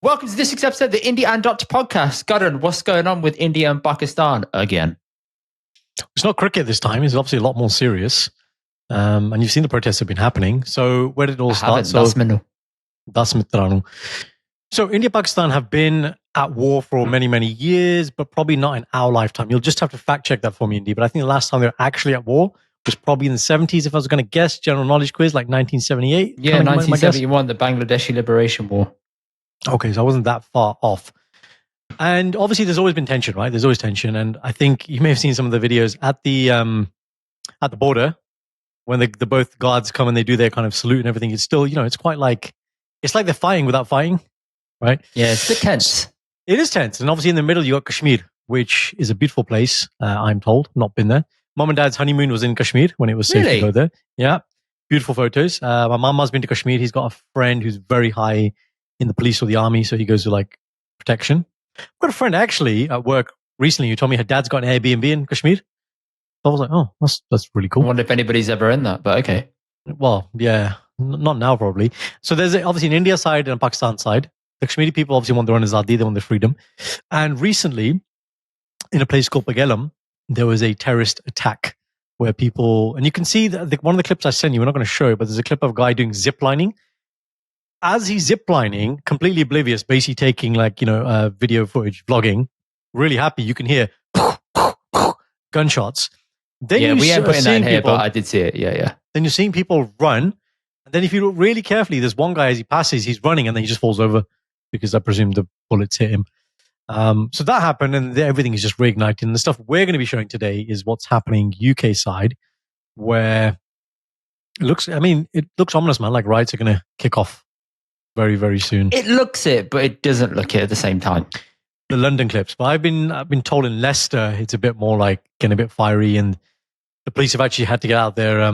Welcome to this week's episode of the Indy and Doctor podcast. Gaurav, what's going on with India and Pakistan again? It's not cricket this time. It's obviously a lot more serious. And you've seen the protests have been happening. So where did it all start? Das Mitranu. So India and Pakistan have been at war for many, many years, but probably not in our lifetime. You'll just have to fact check that for me, Indy. But I think the last time they were actually at war was probably in the 70s, if I was going to guess. General knowledge quiz, like 1978. Yeah, 1971, the Bangladeshi Liberation War. Okay, so I wasn't that far off. And obviously there's always been tension, right? There's always tension. And I think you may have seen some of the videos at the border when the both guards come and they do their kind of salute and everything. It's still, it's quite like, it's like they're fighting without fighting, right? Yeah, it's a bit tense. It is tense. And obviously in the middle, you got Kashmir, which is a beautiful place, I'm told. Not been there. Mom and Dad's honeymoon was in Kashmir when it was safe to go there. Yeah, beautiful photos. My mum has been to Kashmir. He's got a friend who's very high in the police or the army, so he goes to like protection. I've got a friend actually at work recently who told me her dad's got an Airbnb in Kashmir. I was like, oh, that's really cool. I wonder if anybody's ever in that, but okay. Well, yeah, not now probably. So there's obviously an India side and a Pakistan side. The Kashmiri people obviously want their own azadi, they want their freedom. And recently, in a place called Pahalgam, there was a terrorist attack where people, and you can see that one of the clips I sent you, we're not going to show it, but there's a clip of a guy doing zip lining. As he's ziplining, completely oblivious, basically taking video footage, vlogging, really happy. You can hear gunshots. Then we ain't putting that in here, people, but I did see it. Yeah. Then you're seeing people run. And then if you look really carefully, there's one guy as he passes, he's running and then he just falls over because I presume the bullets hit him. So that happened and everything is just reigniting. And the stuff we're going to be showing today is what's happening UK side, where it looks ominous, man. Like riots are going to kick off very, very soon. It looks it, but it doesn't look it at the same time. The London clips, but I've been told in Leicester it's a bit more like getting a bit fiery, and the police have actually had to get out their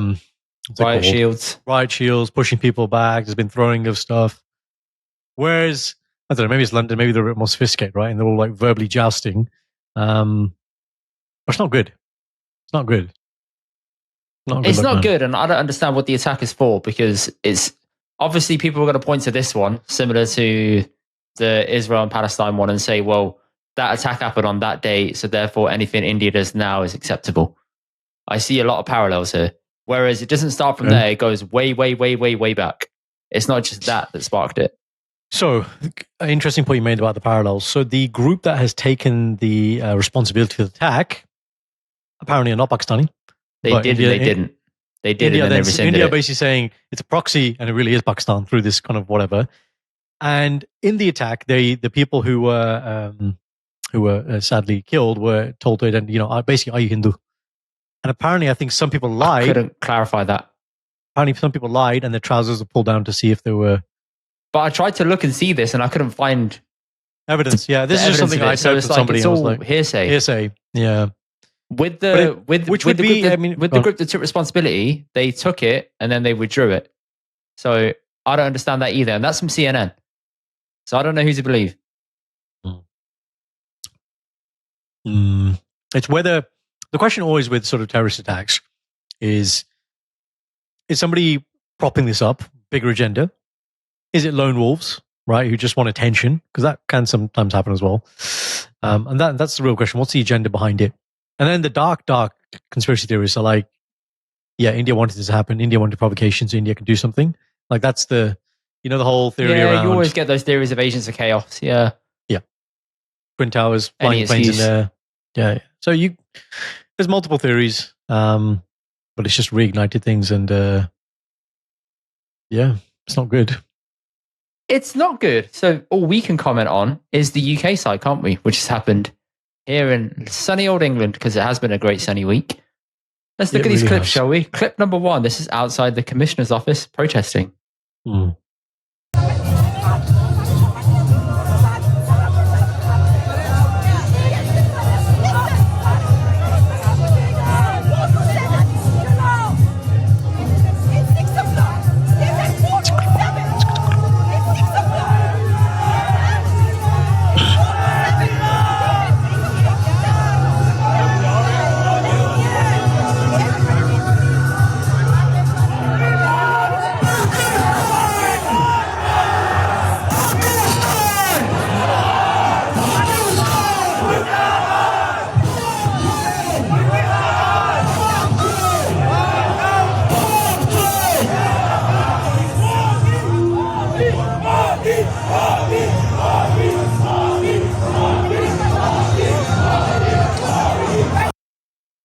riot shields, pushing people back. There's been throwing of stuff. Whereas I don't know, maybe it's London, maybe they're a bit more sophisticated, right? And they're all like verbally jousting. But it's not good. It's not good. It's not good, and I don't understand what the attack is for, because it's obviously people are going to point to this one, similar to the Israel and Palestine one, and say, well, that attack happened on that day, so therefore anything India does now is acceptable. I see a lot of parallels here. Whereas it doesn't start from there, it goes way, way, way, way, way back. It's not just that sparked it. So, an interesting point you made about the parallels. So the group that has taken the responsibility for the attack, apparently are not Pakistani. They did and they didn't. They did India, and then they rescinded India it. Basically saying it's a proxy and it really is Pakistan through this kind of whatever. And in the attack, the people who were sadly killed were told to, basically, are you Hindu? And apparently, I think some people lied. I couldn't clarify that. Apparently, some people lied and their trousers were pulled down to see if they were. But I tried to look and see this and I couldn't find evidence. Yeah, this is just something I said to somebody. It's all hearsay. Hearsay, yeah. With the group that took responsibility, they took it and then they withdrew it. So I don't understand that either. And that's from CNN. So I don't know who to believe. It's whether the question always with sort of terrorist attacks is somebody propping this up, bigger agenda? Is it lone wolves, right, who just want attention? Because that can sometimes happen as well. And that's the real question. What's the agenda behind it? And then the dark conspiracy theories are like, yeah, India wanted this to happen. India wanted provocation, so India can do something. Like that's the whole theory around. You always get those theories of agents of chaos. Yeah. Yeah. Twin Towers, flying planes in there. Yeah. So there's multiple theories, but it's just reignited things, and it's not good. It's not good. So all we can comment on is the UK side, can't we? Which has happened here in sunny old England, because it has been a great sunny week. Let's look at these clips, shall we? Clip number 1. This is outside the Commissioner's office protesting.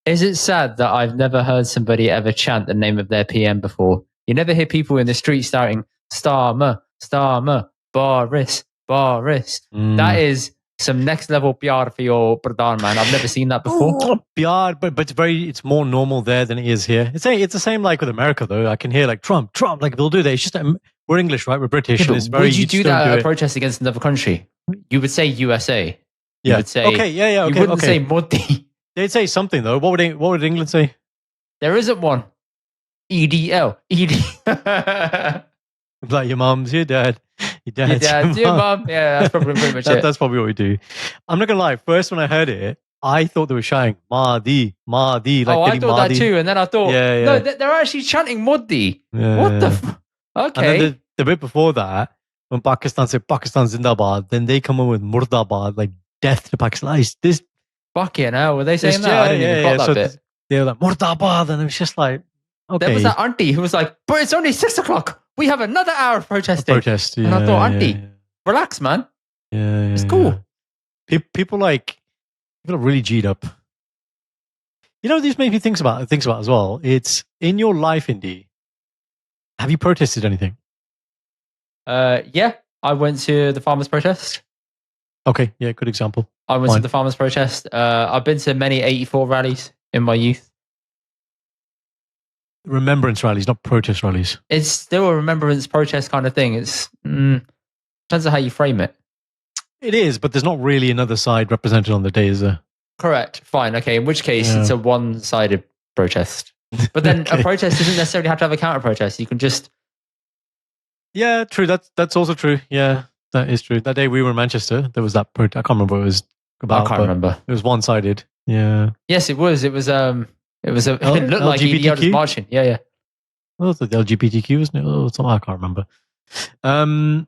Is it sad that I've never heard somebody ever chant the name of their PM before? You never hear people in the street shouting, Starmer, Starmer, Boris, Boris. That is some next level PR for your Pradhan, man. I've never seen that before. PR, but it's more normal there than it is here. It's the same like with America, though. I can hear like Trump, like they'll do that. It's just we're English, right? We're British. Yeah, and it's very, would you do that at a protest against another country? You would say USA. You would say, okay, yeah, okay. You wouldn't say Modi. They'd say something though. What would England say? There isn't one. EDL. Like your mum's, your dad, your mum. Yeah, that's probably pretty much it. That's probably what we do. I'm not gonna lie. First, when I heard it, I thought they were shouting Mahdi, Mahdi. Like I thought Mahdi. that too, and then I thought, no, they're actually chanting Modi. What the? Okay. And then the bit before that, when Pakistan said Pakistan Zindabad, then they come in with Murdabad, like death to Pakistan. This fucking hell, were they saying that? I didn't even clock that bit. They were like Murdabad, and it was just like, okay. There was that auntie who was like, but it's only 6 o'clock. We have another hour of protesting. And I thought, auntie, relax, man. It's cool. People are really G'd up. You know, this makes me think about as well. It's in your life, Indy. Have you protested anything? Yeah, I went to the farmers' protest. Okay, yeah, good example. I went to the farmers' protest. I've been to many 84 rallies in my youth. Remembrance rallies, not protest rallies. It's still a remembrance protest kind of thing. It's depends on how you frame it. It is, but there's not really another side represented on the day, is there? Correct. Fine. Okay. In which case, it's a one-sided protest. But then a protest doesn't necessarily have to have a counter-protest. You can just... Yeah, true. That's also true. Yeah, that is true. That day we were in Manchester, there was that protest. I can't remember what it was about. I can't remember. It was one-sided. Yeah. Yes, it was. It looked like EDL just marching. Yeah. Well, it was the LGBTQ, wasn't it? Oh, I can't remember. And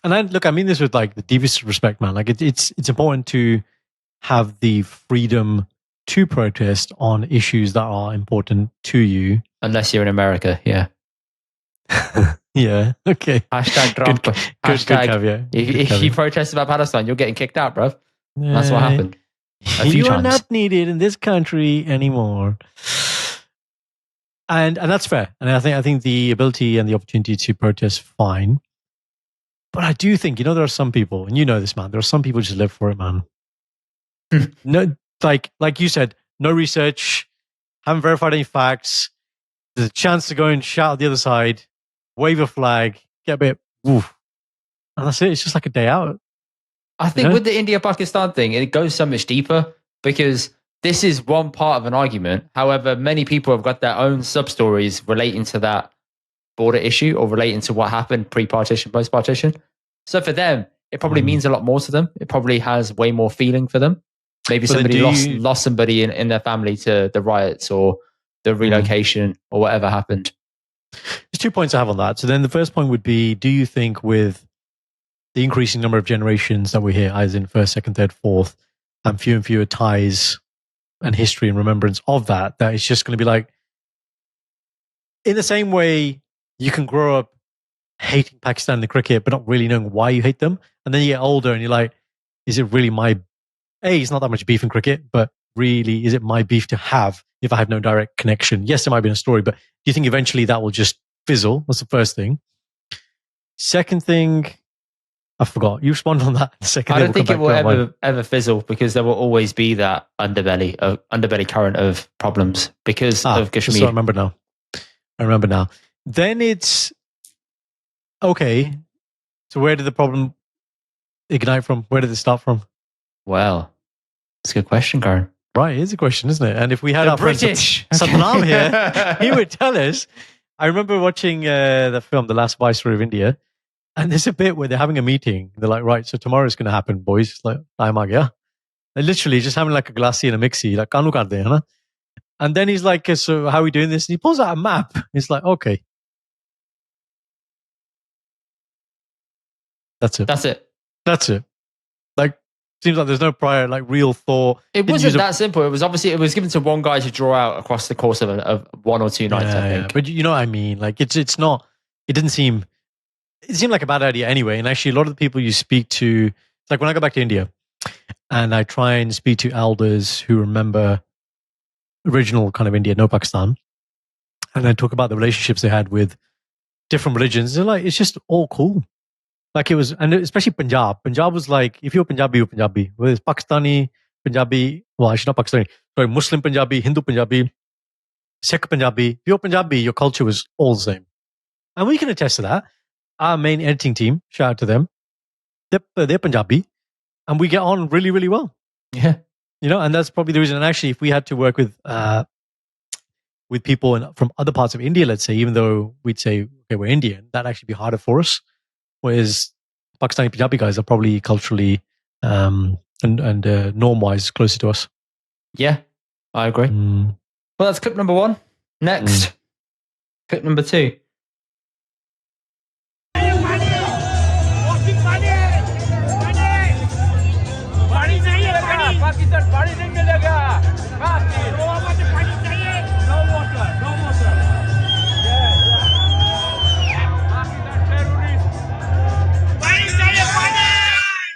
I mean this with like the deepest respect, man. Like it's important to have the freedom to protest on issues that are important to you. Unless you're in America, yeah. Yeah. Okay. Hashtag Trump. Good caveat. If you protest about Palestine, you're getting kicked out, bro. That's what happened. You are not needed in this country anymore. And that's fair. And I think the ability and the opportunity to protest, fine. But I do think, there are some people, and you know this, man. There are some people who just live for it, man. No, like you said, no research, haven't verified any facts. There's a chance to go and shout at the other side, wave a flag, get a bit woof, and that's it. It's just like a day out. I think with the India-Pakistan thing, it goes so much deeper because this is one part of an argument. However, many people have got their own sub-stories relating to that border issue or relating to what happened pre-partition, post-partition. So for them, it probably means a lot more to them. It probably has way more feeling for them. Maybe somebody lost somebody in their family to the riots or the relocation or whatever happened. There's 2 points I have on that. So then the first point would be, do you think with the increasing number of generations that we hear, as in first, second, third, fourth, and fewer ties and history and remembrance of that it's just going to be like, in the same way you can grow up hating Pakistan in the cricket, but not really knowing why you hate them. And then you get older and you're like, is it really it's not that much beef in cricket, but really, is it my beef to have if I have no direct connection? Yes, there might be a story, but do you think eventually that will just fizzle? That's the first thing. Second thing, I forgot. You respond on that. I don't think it will ever fizzle because there will always be that underbelly current of problems because of Kashmir. So I remember now. Then it's okay. So where did the problem ignite from? Where did it start from? Well, it's a good question, Karen. Right, it is a question, isn't it? And if we had our British friend Satnam here, he would tell us. I remember watching the film, The Last Viceroy of India, and there's a bit where they're having a meeting. They're like, right, so tomorrow's going to happen, boys. Like, time aa gaya. They're literally just having like a glassy and a mixie, like, kanu kar de, hai. And then he's like, so how are we doing this? And he pulls out a map. He's like, okay. That's it. Like, seems like there's no prior, like, real thought. It wasn't that simple. It was given to one guy to draw out across the course of 1 or 2 nights, I think. But you know what I mean? Like, it didn't seem it seemed like a bad idea anyway. And actually, a lot of the people you speak to, it's like when I go back to India and I try and speak to elders who remember original kind of India, no Pakistan, and I talk about the relationships they had with different religions, they're like, it's just all cool. Like it was, and especially Punjab. Punjab was like, if you're Punjabi, you're Punjabi. Whether it's Pakistani, Punjabi, well, actually not Pakistani, sorry, Muslim Punjabi, Hindu Punjabi, Sikh Punjabi. If you're Punjabi, your culture was all the same. And we can attest to that. Our main editing team, shout out to them, they're Punjabi, and we get on really, really well. Yeah. And that's probably the reason. And actually, if we had to work with people from other parts of India, let's say, even though we'd say, okay, we're Indian, that'd actually be harder for us. Whereas Pakistani Punjabi guys are probably culturally and norm-wise closer to us. Yeah, I agree. Well, that's clip number 1. Next, clip number 2.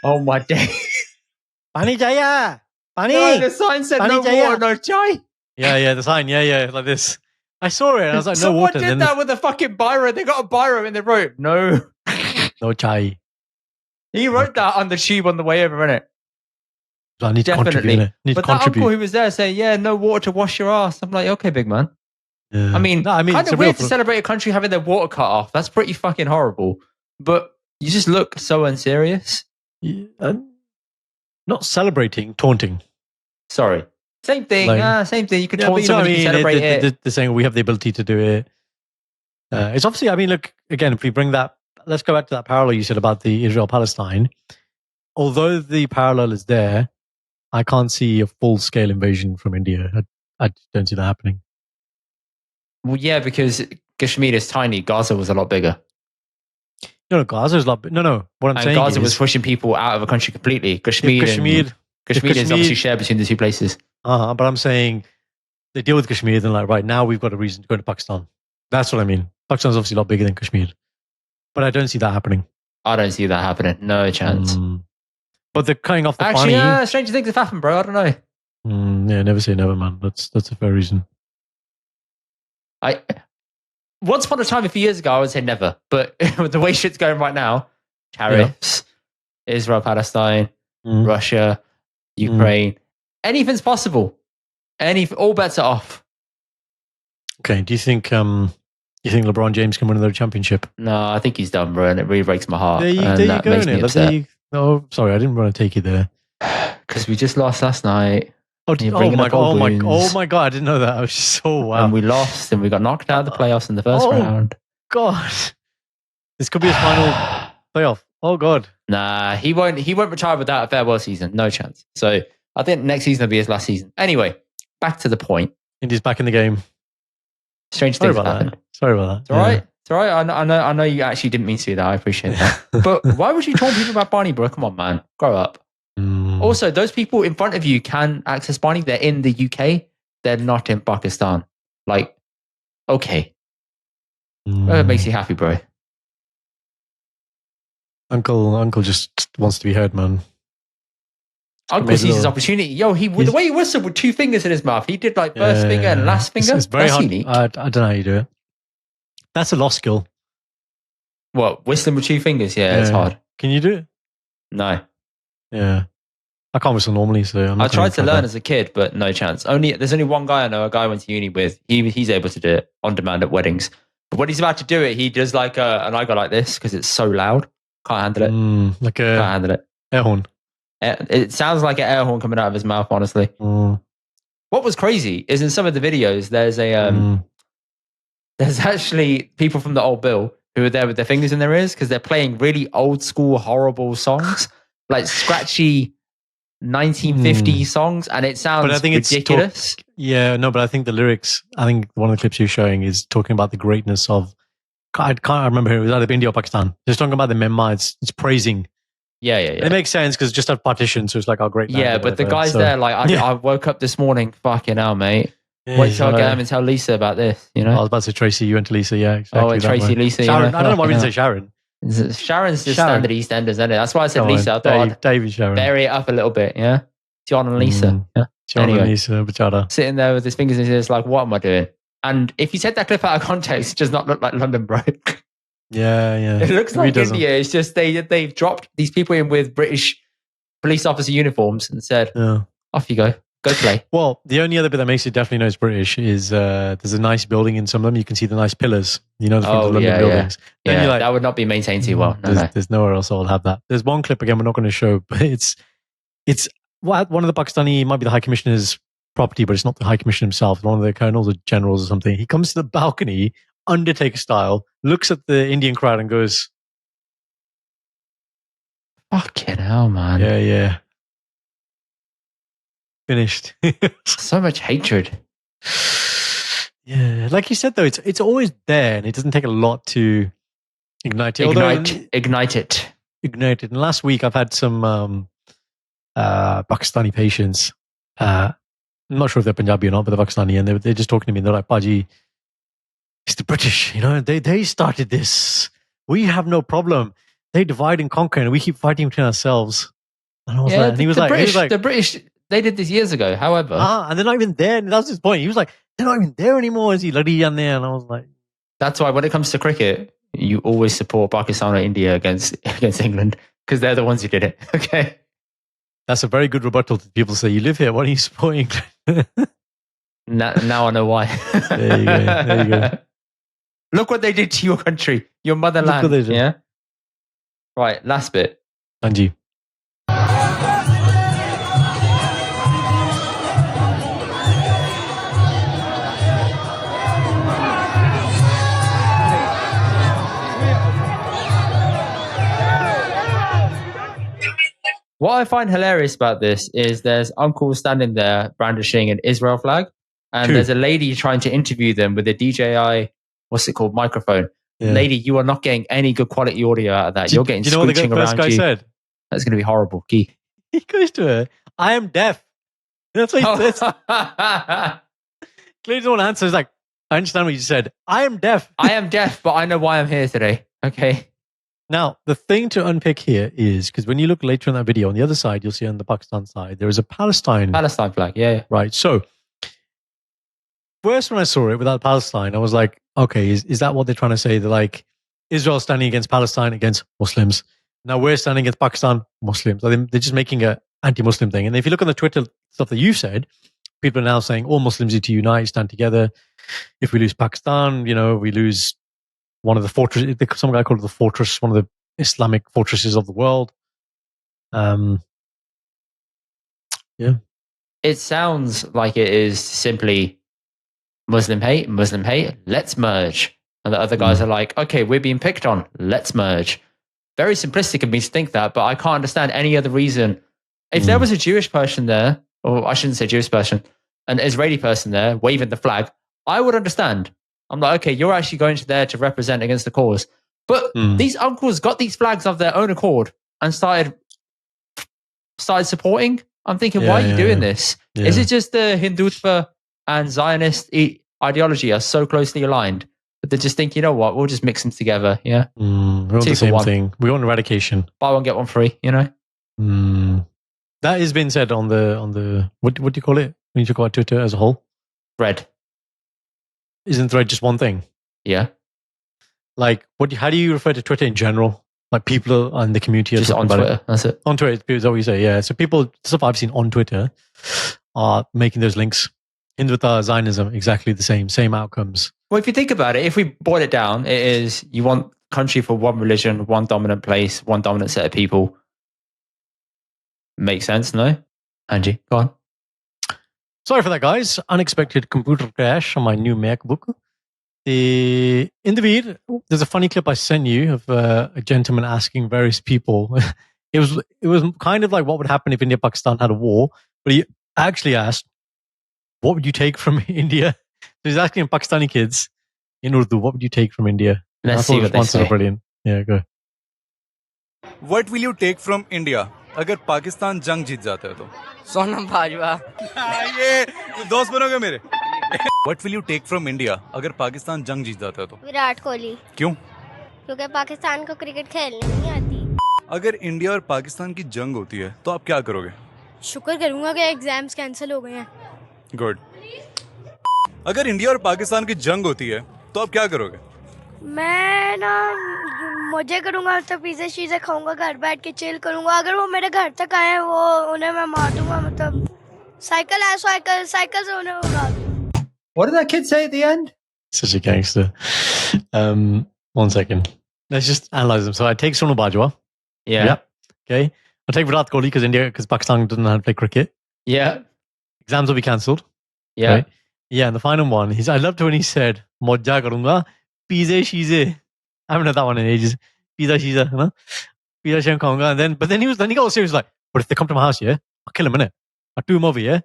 Oh my day. Pani jaya. Pani. No, the sign said no water, no chai. Yeah, the sign. Yeah, like this. I saw it and I was like, no water. Someone did that with a fucking biro. They got a biro and they wrote, no. No chai. He wrote that on the tube on the way over, innit? I need to contribute. But that uncle who was there saying, yeah, no water to wash your ass. I'm like, okay, big man. Yeah. I mean kind of weird to celebrate a country having their water cut off. That's pretty fucking horrible. But you just look so unserious. Yeah, not celebrating, taunting. Sorry. Same thing. Same thing. You can taunt someone, you can celebrate it. They're saying we have the ability to do it. It's obviously, I mean, look, again, if we bring that, let's go back to that parallel you said about the Israel-Palestine. Although the parallel is there, I can't see a full-scale invasion from India. I don't see that happening. Well, yeah, because Kashmir is tiny. Gaza was a lot bigger. No, Gaza is a lot bigger. No. What I'm saying Gaza was pushing people out of a country completely. Kashmir is obviously shared between the two places. But I'm saying they deal with Kashmir, then like, right now we've got a reason to go to Pakistan. That's what I mean. Pakistan's obviously a lot bigger than Kashmir. But I don't see that happening. I don't see that happening. No chance. But they're cutting off the Actually, stranger things have happened, bro. I don't know. Yeah, never say never, man. That's a fair reason. Once upon a time, a few years ago, I would say never. But with the way shit's going right now, tariffs, Israel, Palestine, Russia, Ukraine, anything's possible. All bets are off. Okay. Do you think LeBron James can win another championship? No, I think he's done, bro, and it really breaks my heart. There you go, Nick. No, sorry, I didn't want to take you there. Because we just lost last night. Oh my god! I didn't know that. I was just so wow. And we lost, and we got knocked out of the playoffs in the first round. God, this could be his final playoff. Oh god. Nah, he won't retire without a farewell season. No chance. So I think next season will be his last season. Anyway, back to the point. Indy's back in the game. Strange things have happened. Sorry about that. It's all right. It's all right. I know you actually didn't mean to do that. I appreciate that. But why would you taunt people about Barney, bro? Come on, man. Grow up. Also, those people in front of you can access Barney. They're in the UK. They're not in Pakistan. Like, okay. That makes you happy, bro. Uncle just wants to be heard, man. Uncle sees his opportunity. Yo, the way he whistled with 2 fingers in his mouth, he did like first finger and last finger. It's very hard. Unique. I don't know how you do it. That's a lost skill. What, whistling with 2 fingers? Yeah, it's hard. Can you do it? No. Yeah. I can't whistle normally, so I tried to learn as a kid, but no chance. There's only one guy I know, a guy I went to uni with. He's able to do it on demand at weddings. But when he's about to do it, he does like and I go like this because it's so loud. Can't handle it. Can't handle it. Air horn. It sounds like an air horn coming out of his mouth, honestly. What was crazy is in some of the videos, there's actually people from the old Bill who are there with their fingers in their ears because they're playing really old school, horrible songs, like scratchy 1950 songs, and it sounds ridiculous. But I think the lyrics, I think one of the clips you're showing is talking about the greatness of, I can't remember who it was, either India or Pakistan. Just talking about the Myanmar, it's praising. Yeah. It makes sense because just have partition, so it's like our great. Yeah, but the guys there, like, I woke up this morning, fucking hell, mate. Wait till I get home and tell Lisa about this, you know? I was about to say Tracy, you went to Lisa, yeah. Exactly Tracy, Lisa. Sharon, I don't know why we didn't say Sharon. Sharon's just standard EastEnders, isn't it? That's why I said Lisa. I thought I'd Sharon. Vary it up a little bit, yeah? John and Lisa. Yeah. John and Lisa, bachara. Sitting there with his fingers in his ears like, what am I doing? And if you take that clip out of context, it does not look like London, bro. Yeah. It looks like India. It's just they've dropped these people in with British police officer uniforms and said, off you go. Go play. Well, the only other bit that makes it definitely know it's British is there's a nice building in some of them. You can see the nice pillars. You know, the front of the London buildings. Yeah, like, that would not be maintained too well. There's nowhere else I'll have that. There's one clip, again, we're not going to show, but it's one of the Pakistani, it might be the High Commissioner's property, but it's not the High Commissioner himself. One of the colonels or generals or something. He comes to the balcony, Undertaker style, looks at the Indian crowd and goes, fucking hell, man. Yeah. Finished. So much hatred. Yeah, like you said though, it's always there, and it doesn't take a lot to ignite it. Ignite it. And last week I've had some Pakistani patients. I'm not sure if they're Punjabi or not, but they're Pakistani, and they're just talking to me. And they're like, "Paji, it's the British. You know, they started this. We have no problem. They divide and conquer, and we keep fighting between ourselves." And I was like, and he was like, the British. They did this years ago, however. And they're not even there. And that's his point. He was like, they're not even there anymore. Is he bloody down there? And I was like, that's why when it comes to cricket, you always support Pakistan or India against England because they're the ones who did it. Okay. That's a very good rebuttal to people say, you live here. Why don't you support England? now I know why. There you go. Look what they did to your country, your motherland. Yeah. Right. Last bit. Anji. What I find hilarious about this is there's uncles standing there brandishing an Israel flag, and there's a lady trying to interview them with a DJI, what's it called, microphone. Yeah. Lady, you are not getting any good quality audio out of that. You're getting screeching around you. First guy said? That's going to be horrible. Key. He goes to her, I am deaf. That's what he says. Clearly don't answer. He's like, I understand what you said. I am deaf. I am deaf, but I know why I'm here today. Okay. Now, the thing to unpick here is, because when you look later in that video, on the other side, you'll see on the Pakistan side, there is a Palestine flag. Yeah. Right. So, first when I saw it without Palestine, I was like, okay, is that what they're trying to say? They're like, Israel standing against Palestine against Muslims. Now we're standing against Pakistan, Muslims. They're just making an anti-Muslim thing. And if you look on the Twitter stuff that you've said, people are now saying all Muslims need to unite, stand together. If we lose Pakistan, we lose one of the fortresses, some guy called it the fortress, one of the Islamic fortresses of the world. Yeah. It sounds like it is simply Muslim hate, let's merge. And the other guys are like, okay, we're being picked on, let's merge. Very simplistic of me to think that, but I can't understand any other reason. If there was a Jewish person there, or I shouldn't say Jewish person, an Israeli person there waving the flag, I would understand. I'm like, okay, you're actually going to there to represent against the cause. But these uncles got these flags of their own accord and started supporting. I'm thinking, why are you doing this? Yeah. Is it just the Hindutva and Zionist ideology are so closely aligned that they just think, you know what, we'll just mix them together. Yeah. We want the same thing. We want eradication. Buy one, get one free, That has been said on the what do you call it when you talk about Twitter as a whole? Thread. Isn't thread just one thing? Yeah. Like, how do you refer to Twitter in general? Like people in the community just on Twitter. That's it. On Twitter is what you say. Yeah. So stuff I've seen on Twitter are making those links. Hindutva, Zionism, exactly the same outcomes. Well, if you think about it, if we boil it down, it is you want country for one religion, one dominant place, one dominant set of people. Makes sense, no? Angie, go on. Sorry for that, guys. Unexpected computer crash on my new MacBook. In the vid, there's a funny clip I sent you of a gentleman asking various people. It was kind of like what would happen if India Pakistan had a war, but he actually asked, "What would you take from India?" So he's asking Pakistani kids in Urdu, "What would you take from India?" Let's see what they say. Brilliant. Yeah, go. What will you take from India? अगर पाकिस्तान जंग जीत जाता है तो सोनम बाजवा ये दोस्त बनोगे मेरे What will you take from India अगर पाकिस्तान जंग जीत जाता है तो विराट कोहली क्यों क्योंकि पाकिस्तान को क्रिकेट खेलने नहीं आती। अगर इंडिया और पाकिस्तान की जंग होती है तो आप क्या करोगे? शुक्र करूंगा कि एग्जाम्स कैंसिल हो गए हैं। गुड। अगर इंडिया और पाकिस्तान की जंग होती है तो आप क्या करोगे? मैं ना मजे करूंगा, तो पिज़्ज़ा शीज़ा खाऊंगा, घर बैठ के चिल करूंगा। अगर वो मेरे घर तक आए वो उन्हें मैं मार दूंगा, मतलब साइकिल से उन्हें उड़ा दूंगा। What did that kid say at the end? Such a gangster. 1 second. Let's just analyze them. So I take Sonu Bajwa. Yeah. Okay. I'll take Virat Kohli because Pakistan doesn't know how to play cricket. Yeah. Exams will be cancelled. Yeah. Okay? Yeah, and the final one, I loved when he said, Moja karunga, pizza shize. I haven't heard that one in ages. Pizza shize, you know? Pizza shem khaunga. But then he got serious, like, but if they come to my house, yeah, I'll kill him, innit? I'll do him over, yeah?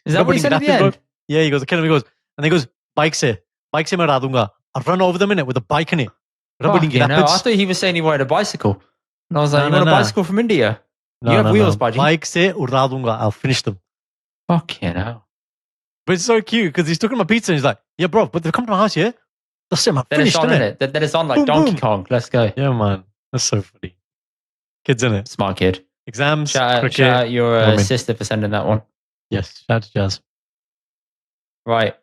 Is that what he said at the end? Yeah, he goes, I'll kill him. He goes, and he goes, bike se main radunga. I'll run over them, innit, with a bike in it. I thought he was saying he wanted a bicycle. And I was like, you want a bicycle from India? You have wheels, buddy. Bike se radunga. I'll finish them. Fucking hell. But it's so cute because he's talking about pizza and he's like, yeah, bro, but they've come to my house, yeah? That's it, man. Then it's on, innit? Then it's on like Boom, Donkey boom. Kong. Let's go. Yeah, man. That's so funny. Kids, innit? Smart kid. Exams, cricket. Shout out your sister for sending that one. Yes, shout out to Jazz. Right.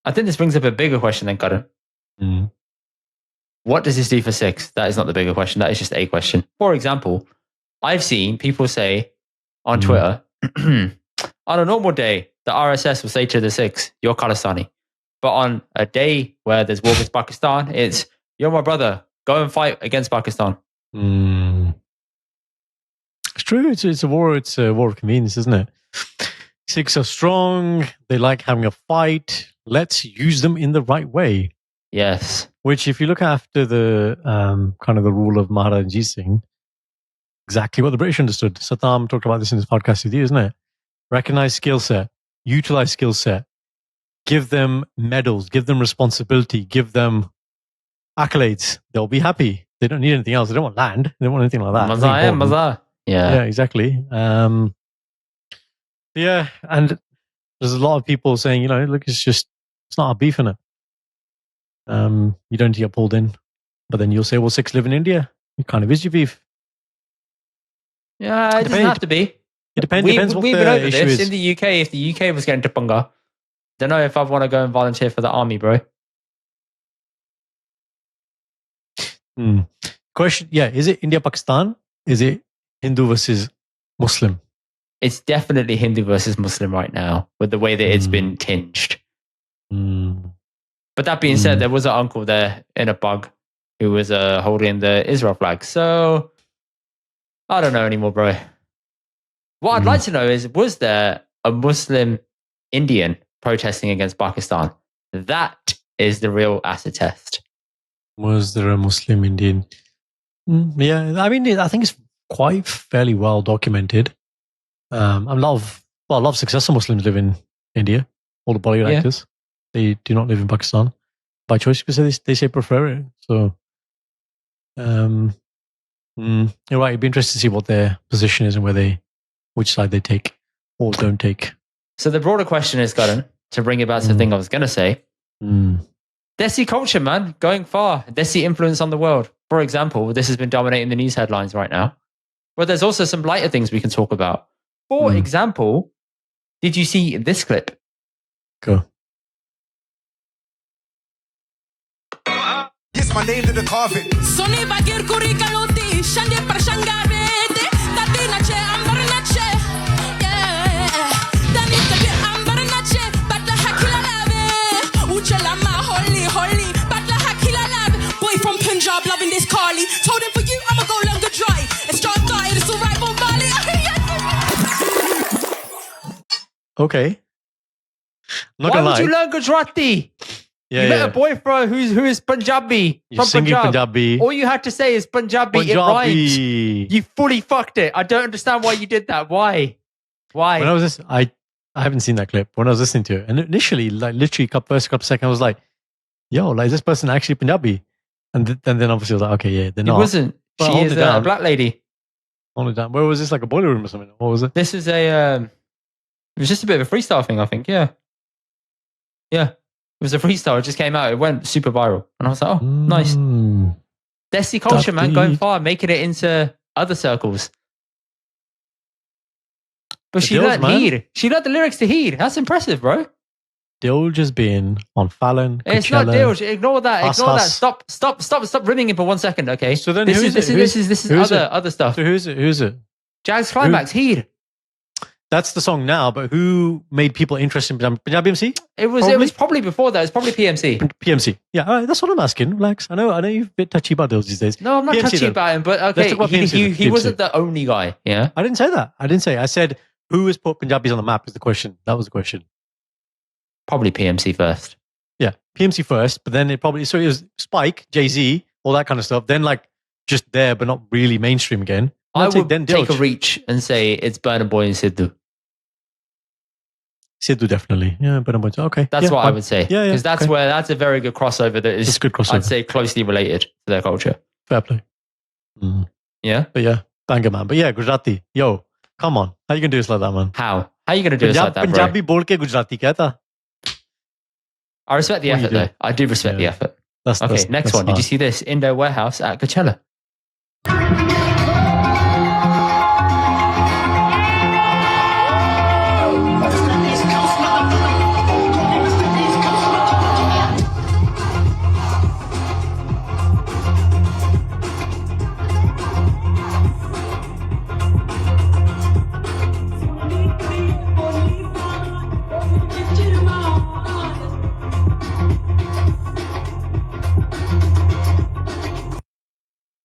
I think this brings up a bigger question then, Karan. Mm. What does this do for Sikhs? That is not the bigger question. That is just a question. For example, I've seen people say on Twitter, on a normal day, the RSS will say to the Sikhs, you're Khalistani. But on a day where there's war with Pakistan, it's, you're my brother. Go and fight against Pakistan. Mm. It's true. It's a war. It's a war of convenience, isn't it? Sikhs are strong. They like having a fight. Let's use them in the right way. Yes. Which, if you look after the kind of the rule of Maharaja Ranjit Singh, exactly what the British understood. Saddam talked about this in his podcast with you, isn't it? Recognize skill set, utilize skill set, give them medals, give them responsibility, give them accolades. They'll be happy. They don't need anything else. They don't want land. They don't want anything like that. Maza. Yeah, exactly. Yeah, and there's a lot of people saying, look, it's not a beef in it. You don't need to get pulled in. But then you'll say, well, Sikhs live in India. It kind of is your beef. Yeah, it doesn't have to be. It depends what the issue is. In the UK, if the UK was getting to punga, don't know if I'd want to go and volunteer for the army, bro. Question, is it India-Pakistan? Is it Hindu versus Muslim? It's definitely Hindu versus Muslim right now, with the way that it's been tinged. But that being said, there was an uncle there in a bug who was holding the Israel flag. So, I don't know anymore, bro. What I'd like to know is, was there a Muslim Indian protesting against Pakistan? That is the real acid test. Was there a Muslim Indian? Yeah, I mean, I think it's quite fairly well documented. A lot of successful Muslims live in India. All the Bollywood actors, they do not live in Pakistan by choice because they say prefer it. So, you're right. It'd be interesting to see what their position is and which side they take or don't take. So the broader question is, Karan, to bring it back to the thing I was going to say, Desi culture, man, going far. Desi influence on the world. For example, this has been dominating the news headlines right now. But there's also some lighter things we can talk about. For example, did you see this clip? Go. Yes, my name to the coffin. Soni bagir kuri kaloti, shande prashangarete, tati nache ambar nache. Yeah, tani tabi ambar nache, batla hakila lave. Uchala ma holy, batla hakila lave. Boy from Punjab loving this Carly. Told him for you, I'ma go longer dry. And start dying, it's alright, Bombali. Okay. Not Why would you learn Gujarati? You met a boy who is Punjabi. You're singing Punjabi. All you had to say is Punjabi. It rhymes. You fully fucked it. I don't understand why you did that. Why? When I was I haven't seen that clip. When I was listening to it, and initially, like literally, first couple seconds, I was like, "Yo, like is this person actually Punjabi?" And then obviously, I was like, "Okay, yeah, they're not." It wasn't. She is a black lady. Hold it down. Where was this? Like a boiler room or something? What was it? This is it was just a bit of a freestyle thing, I think. Yeah. It was a freestyle. It just came out. It went super viral. And I was like, oh, nice. Desi culture, man, going far, making it into other circles. But she learned Heed. She learned the lyrics to Heed. That's impressive, bro. Dilge has been on Fallon. It's not Dilge. Ignore that. Ignore that. Stop rimming it for 1 second, okay? So then this is other stuff. So who's it? Jag's Climax, Heed. That's the song now, but who made people interested in Punjabi MC? It was probably before that. It's probably PMC. PMC. Yeah, all right, that's what I'm asking. Relax. I know you're a bit touchy about those these days. No, I'm not touchy about him, but okay, he wasn't the only guy, yeah? I didn't say that. I said who has put Punjabis on the map is the question. That was the question. Probably PMC first. Yeah, PMC first, but then it was Spike, Jay-Z, all that kind of stuff. Then like just there, but not really mainstream again. I would take a reach and say it's Burna Boy and Sidhu. Sidhu definitely. Yeah, Burna Boy. Okay. That's what I would say. Yeah. Because that's a very good crossover that is, good crossover. I'd say, closely related to their culture. Fair play. Yeah? But yeah, banger, man. But yeah, Gujarati. Yo, come on. How you going to do this like that, man? How are you going to do this like that, bro? Punjabi bol ke Gujarati kya tha? I respect the effort, though. I do respect the effort. Okay, next one. Did you see this? Indowarehouse at Coachella.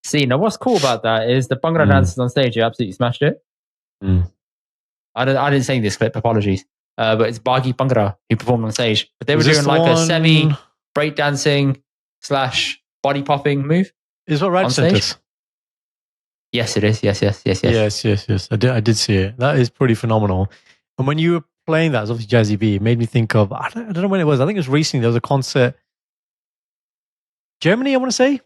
See, now what's cool about that is the bhangra dancers on stage, you absolutely smashed it. I didn't sing this clip, apologies. But it's Bagi Bhangra who performed on stage. But they were doing like a semi breakdancing / body popping move. Is what right sent us? Yes, it is. Yes. Yes. I did see it. That is pretty phenomenal. And when you were playing that, it was obviously Jazzy B, it made me think of, I don't know when it was. I think it was recently. There was a concert, Germany, I want to say,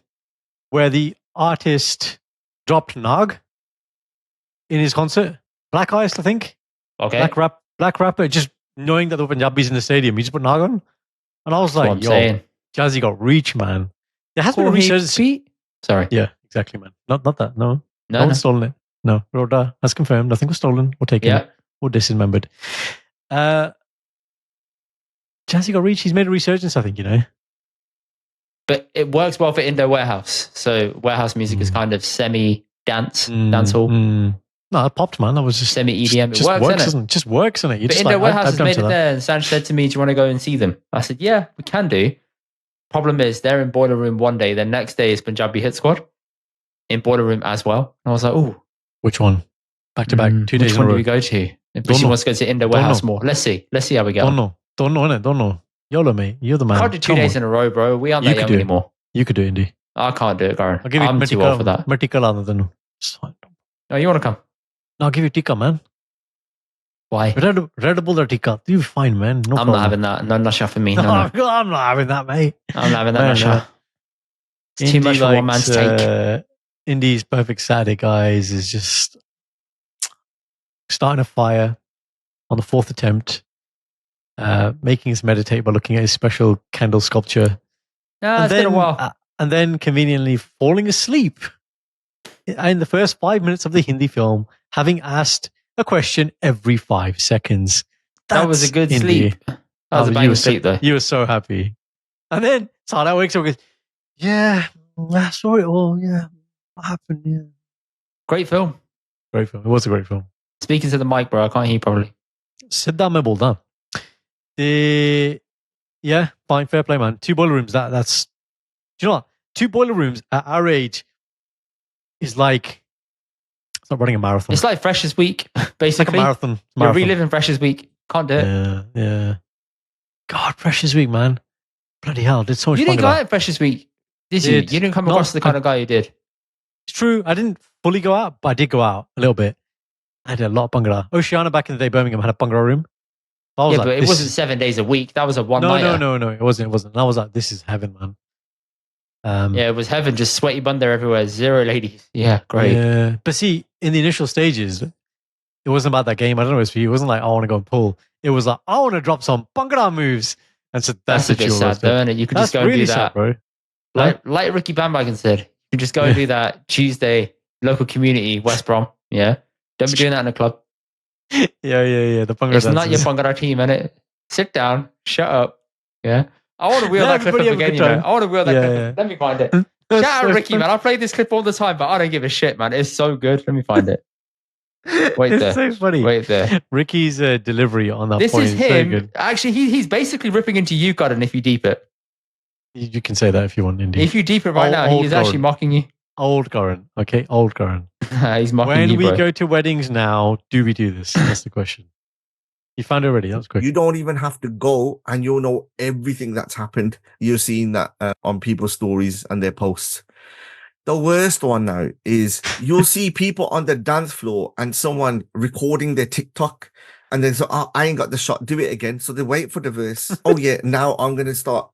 where the artist dropped Nag in his concert. Black Ice, I think. Okay. Black rapper, just knowing that there were Punjabis in the stadium, he just put Nag on. And I was like, yo, Jazzy got reach, man. There has been a resurgence. Sorry. Yeah, exactly, man. Not that, no. No one's stolen it. No, Rhoda has confirmed. Nothing was stolen or taken or dismembered. Jazzy got reach. He's made a resurgence, I think, you know. But it works well for Indowarehouse. So warehouse music is kind of semi-dance, dancehall. No, it popped, man. That was just semi-EDM. It works, isn't it? Just works, isn't it? But Indowarehouse has made it there. And Sanj said to me, do you want to go and see them? I said, yeah, we can do. Problem is, they're in Boiler Room one day. The next day is Punjabi Hit Squad in Boiler Room as well. And I was like, oh. Which one? Back to back, 2 days in a row. Which one do we go to? But she wants to go to Indowarehouse more. Let's see how we go. Don't know, innit? Don't know. YOLO, mate. You're the man. I can't do 2 days in a row, bro. We aren't that young anymore. You could do Indy. I can't do it, Garan. I'm too old for that. No, you want to come? No, I'll give you Tika, man. Why? Red Bull or Tika. You're fine, man. No I'm problem. not having that. No nasha for me. No. I'm not having that, mate. I'm not having that nasha. It's too much for one man's take. Indy's perfect Saturday, guys, is just starting a fire on the 4th attempt, making us meditate by looking at his special candle sculpture. No, it's been a while. And then conveniently falling asleep in the first 5 minutes of the Hindi film, having asked a question every 5 seconds. That was a good sleep. That was a bang sleep, though. You were so happy. And then Sada wakes up and goes, yeah, I saw it all. Yeah, what happened? Yeah. Great film. Great film. It was a great film. Speaking to the mic, bro, I can't hear you properly. Siddha mein bolda. Yeah, fine, fair play, man. 2 boiler rooms. That's. Do you know what? 2 boiler rooms at our age is like, it's not running a marathon. It's like Freshers Week, basically. It's like a marathon. You're reliving Freshers Week. Can't do it. Yeah. God, Freshers Week, man. Bloody hell, did so much. You didn't go out at Freshers Week, did you? You didn't come across the kind of guy who did. It's true. I didn't fully go out, but I did go out a little bit. I did a lot of bhangra. Oceana back in the day, Birmingham had a bhangra room. Yeah, but it wasn't 7 days a week. That was a one-nighter. No, it wasn't. And I was like, this is heaven, man. Yeah, it was heaven. Just sweaty bun there everywhere. 0 ladies. Yeah, great. Yeah, but see, in the initial stages, it wasn't about that game. I don't know if it was for you. It wasn't like, I want to go and pull. It was like, I want to drop some bhangra moves. And so That's a bit sad, though, isn't it? You could just go and do that, bro. like Ricky Bandwagon said. You could just go and do that Tuesday, local community, West Brom. Yeah, don't be doing that in a club. Yeah. The bhangra It's not dances. your bhangra team, innit? Sit down, shut up. Yeah, I want to wheel Let that clip up everybody have a again. good You know, time. I want to wheel that Yeah, clip. yeah. Up. Let me find it. Shout out Ricky, man. I play this clip all the time, but I don't give a shit, man. It's so good. Let me find it. Wait It's there. so funny. Wait there. Ricky's delivery on that This point is is very him. good. Actually, he's basically ripping into you, Gordon, if you deep it. You can say that if you want, Indy. If you deep it right now, Old he's actually Gordon. mocking you. Old Karan, okay? Old Karan. He's mocking When you, we bro. go to weddings now, do we do this? That's the question. You found it already. That was quick. You don't even have to go and you'll know everything that's happened. You're seeing that on people's stories and their posts. The worst one now is you'll see people on the dance floor and someone recording their TikTok and then so, oh, I ain't got the shot, do it again. So they wait for the verse. Oh yeah, now I'm going to start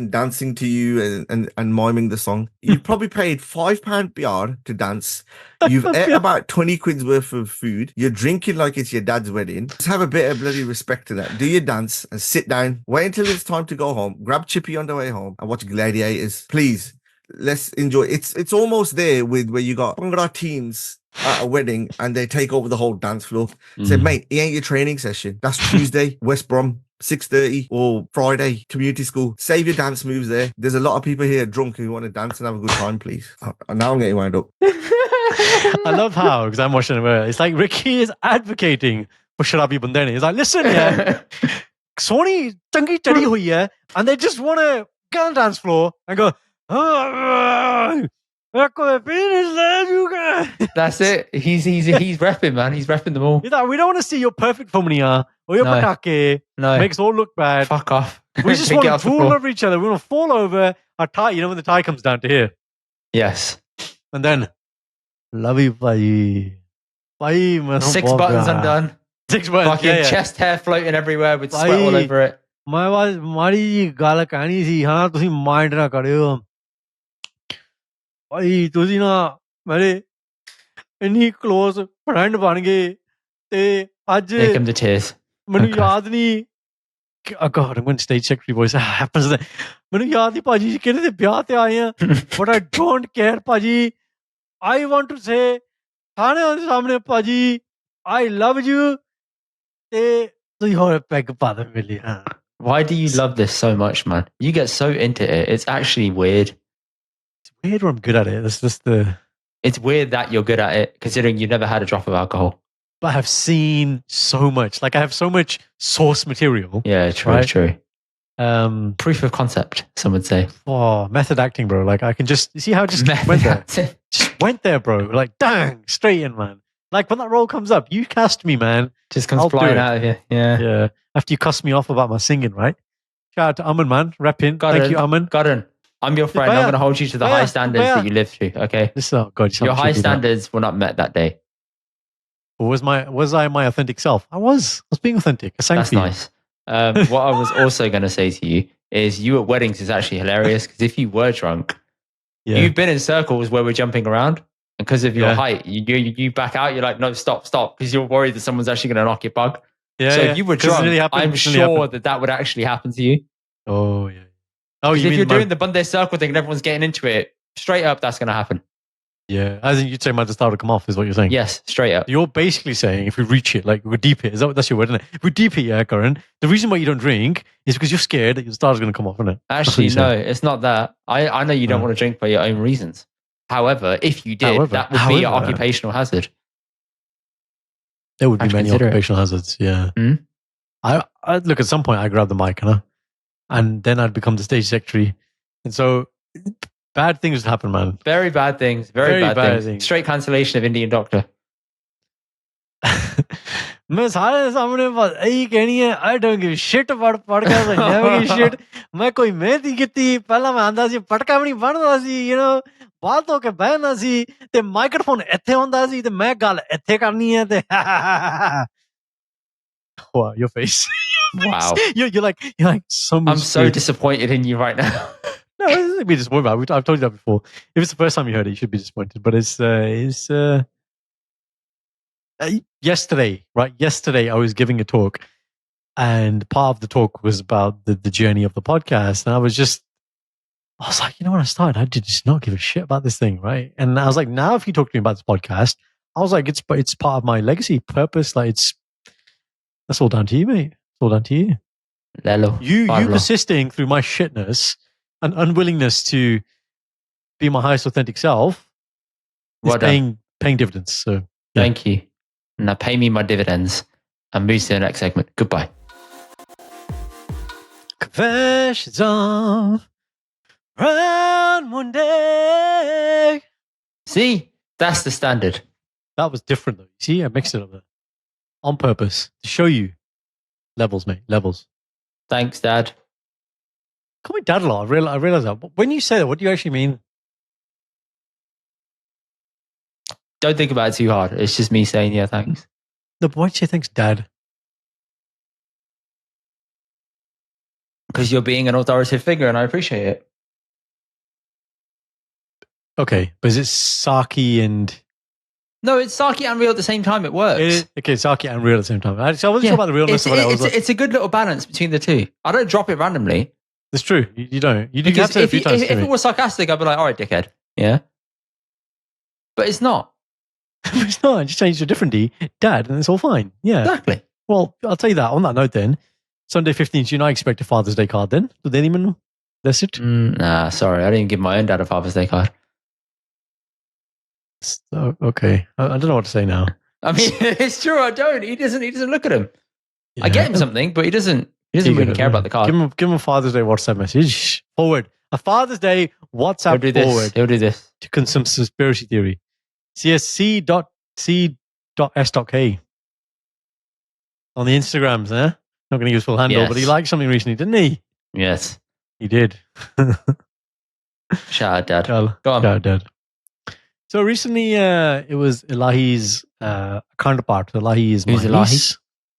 dancing to you and miming the song. You've probably paid £5 PR to dance. You've ate about 20 quid's worth of food. You're drinking like it's your dad's wedding. Just have a bit of bloody respect to that. Do your dance and sit down. Wait until it's time to go home. Grab Chippy on the way home and watch Gladiators. Please, let's enjoy. It's almost there with where you got bhangra teams at a wedding and they take over the whole dance floor. Say, mate, it ain't your training session. That's Tuesday, West Brom. 6:30 or Friday, community school. Save your dance moves there. There's a lot of people here drunk who want to dance and have a good time, please. Now I'm getting wound up. I love how, because I'm watching it, it's like Ricky is advocating for Sharabi Bandani. He's like, listen, yeah, Sony changi chadi hui hai, and they just want to get on the dance floor and go, That's it. He's repping, man. He's repping them all. He's like, we don't want to see your perfect fomniya or your patake. No. Makes us all look bad. Fuck off. We just want to fall over each other. We want to fall over our tie. You know when the tie comes down to here, Yes. and then love you, bhai. 6 buttons undone. 6 buttons. Fucking chest hair floating everywhere with sweat all over it. ਮਾੜੀ ਗੱਲ ਕਹਿਣੀ ਸੀ ਹਾਂ ਤੁਸੀਂ mind ਨਾ ਕਰਿਓ ਭਾਈ ਤੁਸੀਂ ਨਾ ਮੇਰੇ ਇੰਨੀ ਕਲੋਜ਼ ਫਰੈਂਡ ਬਣ ਗਏ ਤੇ ਅੱਜ Here come the tears. ਮੈਨੂੰ Okay. ਯਾਦ ਨਹੀਂ oh god I'm going to stage secretary voice happens that ਮੈਨੂੰ ਯਾਦ ਨਹੀਂ ਭਾਜੀ ਕਿਹੜੇ ਦੇ ਵਿਆਹ ਤੇ ਆਏ ਆ but I don't care ਭਾਜੀ I want to say ਸਾਰਿਆਂ ਦੇ ਸਾਹਮਣੇ ਭਾਜੀ I love you ਤੇ ਤੁਸੀਂ ਹੋਰ ਪੈਗ ਪਾ ਦੇ ਮਿਲੀ ਹਾਂ Why do you love this so much, man? You get so into it. It's actually weird. It's weird when I'm good at it. That's just the... It's weird that you're good at it, considering you've never had a drop of alcohol. But I've seen so much. Like, I have so much source material. Yeah, true, right? true. Um, Proof of concept, some would say. Oh, method acting, bro. Like, I can just... You see how I just went there? Just went there, bro. Like, dang, straight in, man. Like, when that role comes up, you cast me, man. Just comes flying out of you. Yeah. Yeah. After you cuss me off about my singing, right? Shout out to Aman, man. Repping. Thank you, Aman. Gordon, I'm your friend. I'm going to hold you to the high standards that you live to, okay? Oh, God, your high standards were not met that day. Was I my authentic self? I was being authentic. I sang That's for you. nice. What I was also going to say to you is you at weddings is actually hilarious because if you were drunk, you've been in circles where we're jumping around. And because of your height, you back out. You're like, no, stop, because you're worried that someone's actually going to knock your bug. Yeah, so if you were drunk, I'm sure that would actually happen to you. Oh, yeah. Oh, if you're doing the Bunday circle thing and everyone's getting into it, straight up, that's going to happen. Yeah, as in you'd say, man, the start to come off is what you're saying. Yes, straight up. You're basically saying if we reach it, like we deep it, that's your word, isn't it? If we deep it, yeah, Karan. The reason why you don't drink is because you're scared that your star's going to come off, isn't it? Actually, no, it's not that. I know you don't want to drink for your own reasons. However, if you did, that would be an occupational hazard. There would be many occupational hazards, yeah. I look, at some point I grab the mic, and then I'd become the stage secretary. And so bad things would happen, man. Very bad things. Very bad things. Straight cancellation of Indian Doctor. मैं सारे सामने बस यही कहनी है I don't give a shit about podcast. I never give a shit. मैं कोई मेहनत नहीं की पहला मैं आंदा सी पटका भी नहीं बनदा सी you know बात हो के बहना सी ते माइक्रोफोन ਇੱਥੇ ਹੁੰਦਾ ਸੀ ਤੇ ਮੈਂ ਗੱਲ ਇੱਥੇ करनी है ते wow your face wow you're like so I'm so disappointed in you right now. No, it doesn't be disappointed. I've told you that before. If it's the first time you heard it, you should be disappointed. But it's yesterday, right? Yesterday, I was giving a talk, And part of the talk was about the journey of the podcast. And I was like, you know, when I started, I did just not give a shit about this thing, right? And I was like, now if you talk to me about this podcast, I was like, it's part of my legacy, purpose. Like that's all down to you, mate. It's all down to you. Lelo. You persisting through my shitness and unwillingness to be my highest authentic self is paying dividends. So yeah. Thank you. Now pay me my dividends and move to the next segment. Goodbye. Confessions of Brown Monday. See, that's the standard. That was different though. See, I mixed it up there on purpose to show you levels, mate. Levels. Thanks, Dad. Call me Dad a lot. I realize that. But when you say that, what do you actually mean? Don't think about it too hard. It's just me saying, yeah, thanks. No, but why do you say thanks, Dad? Because you're being an authoritative figure and I appreciate it. Okay, but is it Saki and... No, it's Saki and real at the same time. It works. Okay, Saki and real at the same time. So I wasn't sure about the realness of it. It's a good little balance between the two. I don't drop it randomly. It's true. You don't. You do because have to a few times. If it was sarcastic, I'd be like, all right, dickhead. Yeah. But it's not. It's not. I just changed to a different Dad, and it's all fine. Yeah. Exactly. Well, I'll tell you that. On that note then, Sunday 15th June, I expect a Father's Day card then. Did anyone know? That's it? Nah, sorry. I didn't give my own dad a Father's Day card. So, okay. I don't know what to say now. I mean, it's true. I don't. He doesn't look at him. Yeah. I get him something, but he doesn't really care about the card. Give him a Father's Day WhatsApp message. Forward. A Father's Day WhatsApp forward. He'll do this. To some conspiracy theory. CSC.C.S.K. On the Instagrams, eh? Not going to use full handle, but he liked something recently, didn't he? Yes. He did. Shout out, Dad. Go on. Shout out, Dad. So recently, it was Elahi's counterpart. Elahi is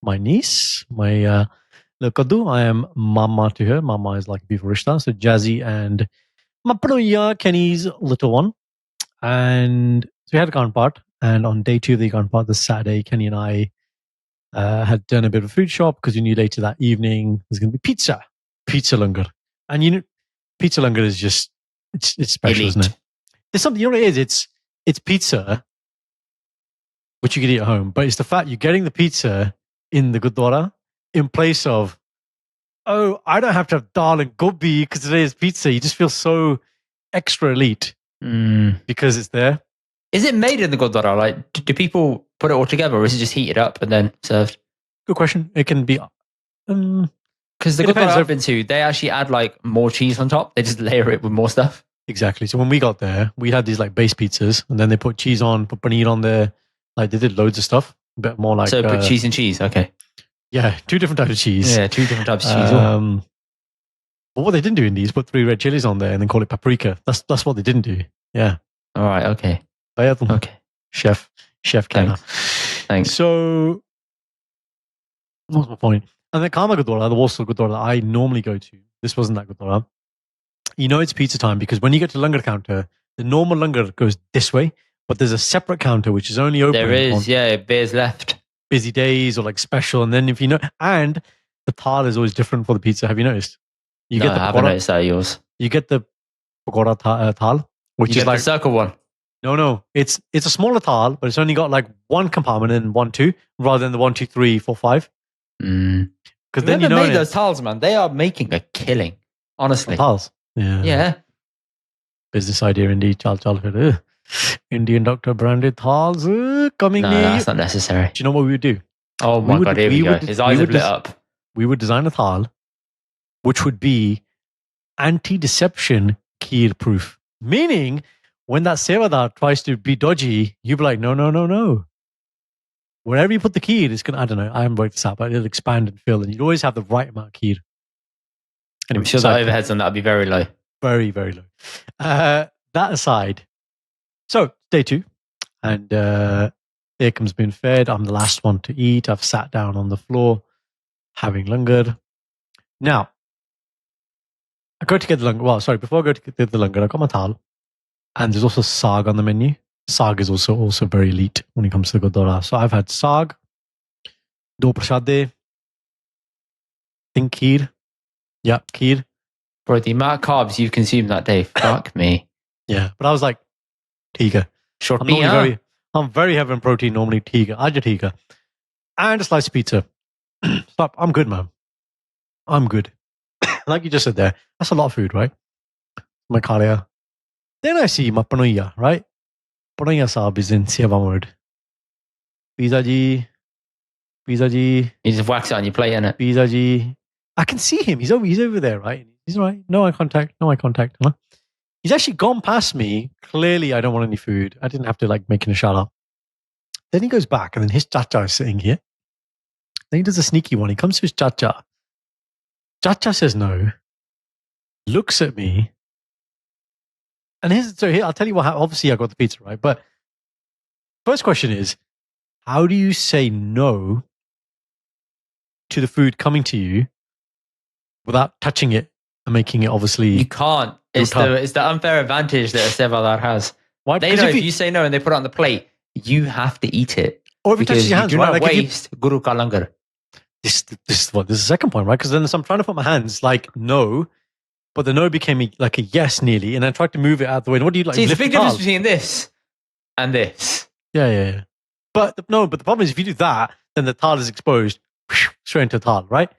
my niece, my little kaddu. I am mama to her. Mama is like a beautiful rishta. So Jazzy and Maproya, Kenny's little one. And so we had a counterpart. And on day 2 of the counterpart, this Saturday, Kenny and I had done a bit of a food shop because we knew later that evening there's going to be pizza langar. And you know, pizza langar is just, it's special, isn't it? There's something, you know what it is? It's pizza, which you can eat at home, but it's the fact you're getting the pizza in the Gurdwara in place of, oh, I don't have to have dal and gobi because today is pizza. You just feel so extra elite because it's there. Is it made in the Gurdwara? Like, do people put it all together, or is it just heated up and then served? Good question. It can be... Because the Gurdwara I've been to, they actually add like more cheese on top. They just layer it with more stuff. Exactly. So when we got there, we had these like base pizzas, and then they put cheese on, put paneer on there. Like they did loads of stuff. A bit more like... So put cheese and cheese, okay. Yeah, 2 different types of cheese. Yeah, 2 different types of cheese. But what they didn't do in these, put 3 red chilies on there and then call it paprika. That's what they didn't do. Yeah. All right, okay. Okay. Chef Kenna. Thanks. So, what's my point? And the Karma Gurdwara, the Warsaw Gurdwara that I normally go to, this wasn't that Gurdwara. You know it's pizza time because when you get to the langar counter, the normal langar goes this way, but there's a separate counter which is only open. There is, yeah, beers left. Busy days or like special. And then if you know, and the thal is always different for the pizza. Have you noticed? I haven't noticed that yours. You get the pakora thal, which is like the circle one. No. It's a smaller thal, but it's only got like 1 compartment and 1, 2, rather than the 1, 2, 3, 4, 5. Because then you know made those thals, man. They are making a killing. Honestly, thals. Yeah. Business idea indeed. Childhood. Indian doctor branded thals coming near. That's not necessary. Do you know what we would do? Oh my God, here we go. His eyes have lit up. We would design a thal which would be anti-deception kheer proof. Meaning, when that sevadar tries to be dodgy, you'd be like, no. Wherever you put the kheer, it's going to, I don't know, I haven't worked this out, but it'll expand and fill, and you'd always have the right amount of kheer. Anyway, I'm sure the overheads on that would be very low. Very, very low. That aside, so day 2, and Ekam's been fed. I'm the last one to eat. I've sat down on the floor having langar. Now, I go to get the langar. Well, sorry, before I go to get the langar, I got my thal, and there's also saag on the menu. Saag is also very elite when it comes to the Gurdwara. So I've had saag, do prashade, think kheer. Yeah, kheer. Bro, the amount of carbs you've consumed that day, fuck me. Yeah, but I was like, tiga. Short I'm very heavy on protein normally. Tiga, aja tiga, and a slice of pizza. Stop. I'm good, man. I'm good. Like you just said there, that's a lot of food, right? My kalia. Then I see my panoia, right? Panoia saab is in Siava mode. Pizza ji. You just wax it on your plate, innit? Pizza ji. I can see him. He's over there, right? He's right. No eye contact. Huh? He's actually gone past me. Clearly, I don't want any food. I didn't have to like make an ishara. Then he goes back, and then his chacha is sitting here. Then he does a sneaky one. He comes to his chacha. Chacha says no. Looks at me. And here, I'll tell you what. Obviously, I got the pizza, right? But first question is, how do you say no to the food coming to you without touching it and making it obviously? You can't. It's the unfair advantage that a Sevadar has. Why? They know if you say no and they put it on the plate, you have to eat it. Or if you touch your hands, you do right? not waste Guru Ka Langar. This is the second point, right? Because then I'm trying to put my hands like no, but the no became like a yes nearly, and I tried to move it out of the way. And what do you like? See, it's a big difference between this and this. Yeah. But the problem is if you do that, then the tal is exposed straight into the tal, right?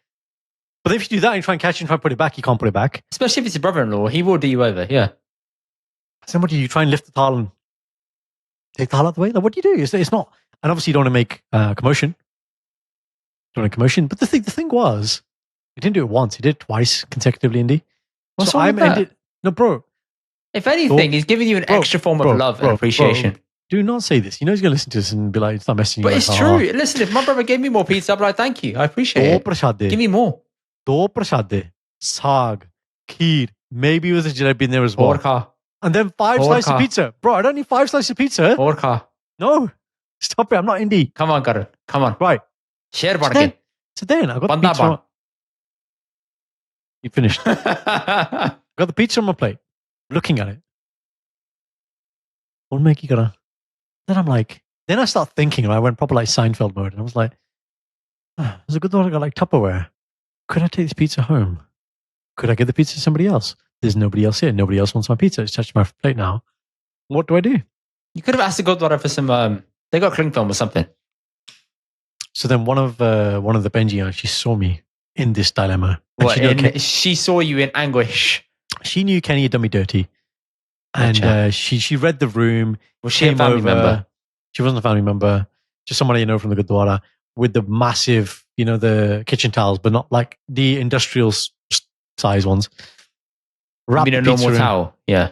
But if you do that and you try and catch it and try and put it back, you can't put it back. Especially if it's your brother-in-law, he will do you over. Yeah. So what do you try and lift the tal and take the tal out the way? Like, what do you do? It's not, and obviously you don't want to make commotion. Don't make commotion. But the thing was, he didn't do it once. He did it twice consecutively, Indy. What's wrong with that? No, bro. If anything, he's giving you an extra form of love and appreciation. Do not say this. You know he's going to listen to this and be like, it's not messing you up. But it's true. Listen, if my brother gave me more pizza, I'd be like, thank you. I appreciate it. Give me more. Do prashade, saag, kheer, maybe with a jalebi in there as well. Orka. And then 5 slices of pizza. Bro, I don't need 5 slices of pizza. Orka. No. Stop it. I'm not Indy. Come on, Karan. Come on. Right. Share bargain. So then I got the pizza. You finished. Got the pizza on my plate. Looking at it. What make you gonna? Then I'm like, then I start thinking, and I went proper like Seinfeld mode, and I was like, there's a good thought I got like Tupperware. Could I take this pizza home? Could I give the pizza to somebody else? There's nobody else here. Nobody else wants my pizza. It's touched my plate now. What do I do? You could have asked the Godwara for some. They got cling film or something. So then one of the Benji, she saw me in this dilemma. She saw you in anguish. She knew Kenny had done me dirty. And she read the room. Was she a family member? She wasn't a family member. Just somebody you know from the Gurdwara with the massive, the kitchen towels, but not like the industrial size ones. You mean a normal towel? Yeah.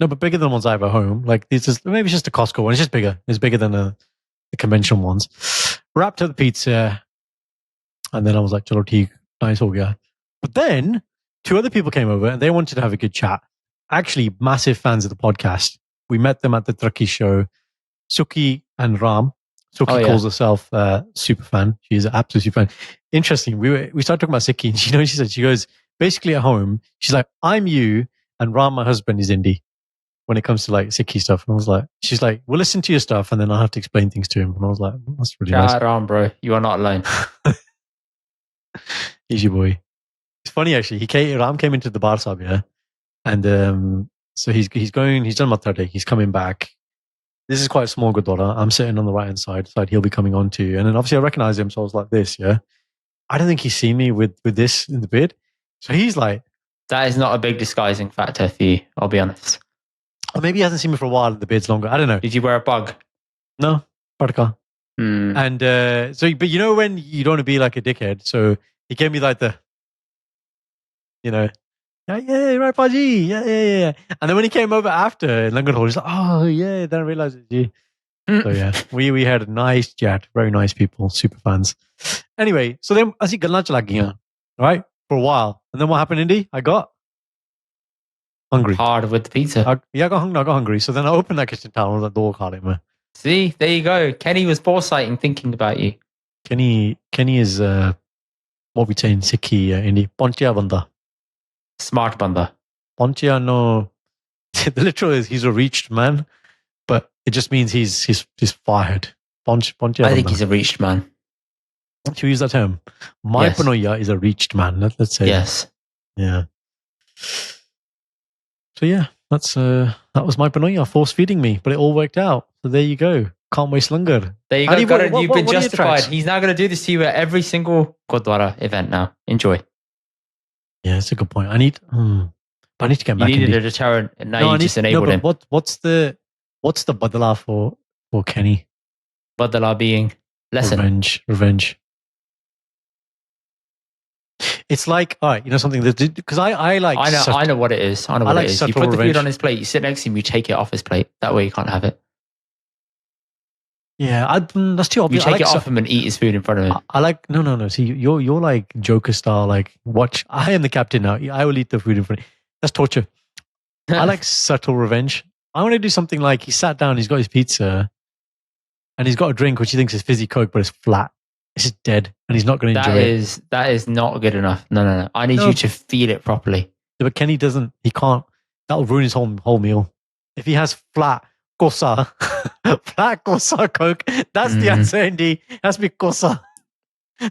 No, but bigger than the ones I have at home. Like maybe it's just a Costco one. It's just bigger. It's bigger than the conventional ones. Wrapped up the pizza. And then I was like, chalo theek, nice ho gaya. But then 2 other people came over and they wanted to have a good chat. Actually, massive fans of the podcast. We met them at the Truckee show. Suki and Ram. Suki calls herself a super fan. She's an absolute super fan. Interesting. We started talking about Sikhi, and she goes, basically at home, she's like, I'm you, and Ram, my husband, is Indy when it comes to like Sikhi stuff. And I was like, she's like, we'll listen to your stuff, and then I'll have to explain things to him. And I was like, that's really nice. Ram, bro, you are not alone. He's your boy. It's funny actually. Ram came into the bar sab, yeah. And so he's done my third day. He's coming back. This is quite a small Gurdwara. I'm sitting on the right hand side he'll be coming on to. And then obviously I recognize him, so I was like this, yeah. I don't think he's seen me with this in the beard. So he's like, that is not a big disguising factor for you, I'll be honest. Or maybe he hasn't seen me for a while and the beard's longer. I don't know. Did you wear a bug? No, Parka. And but you know when you don't want to be like a dickhead, so he gave me like the, yeah, right, Paji. Yeah. And then when he came over after Langar Hall, he's like, oh, yeah, then I realized it's you. So, yeah, we had a nice chat. Very nice people, super fans. Anyway, so then I see Galna chala gaya, right, for a while. And then what happened, Indy? I got hungry. Hard with the pizza. I got hungry. So then I opened that kitchen towel and I was like, door card man. See, there you go. Kenny was foresighting, thinking about you. Kenny is, what we say in Sikhi, Indy, Ponchya Banda. Smart banda. Ponchya, no. The literal is he's a reached man, but it just means he's fired. Ponchya. I think he's a reached man. Should we use that term? My Yes. panoya is a reached man. Let's say. Yes. Yeah. So yeah, that was my panoya force feeding me, but it all worked out. So there you go. Can't waste langar. There you And go. Karan, you've been what are your justified. tracks? He's now going to do this to you at every single Gurdwara event now. Enjoy. Yeah, that's a good point. I need to get You back. needed Indy. a deterrent, and now you just enabled him. What's the badala for Kenny? Badala being lesson. Revenge. It's like, all right, you know something that because I like. I know what it is. I know what it is. You put the revenge. food on his plate. You sit next to him. You take it off his plate. That way you can't have it. Yeah, that's too obvious. You take it off him and eat his food in front of him. I like no. See, you're like Joker style. Like, watch. I am the captain now. I will eat the food in front. That's torture. I like subtle revenge. I want to do something like he sat down. He's got his pizza, and he's got a drink which he thinks is fizzy Coke, but it's flat. It's just dead, and he's not going to enjoy it. That is not good enough. No. I need you to feel it properly. Yeah, but Kenny doesn't. He can't. That will ruin his whole meal. If he has flat kosa, flat kosa Coke, that's the answer, Indy. It has to be kosa.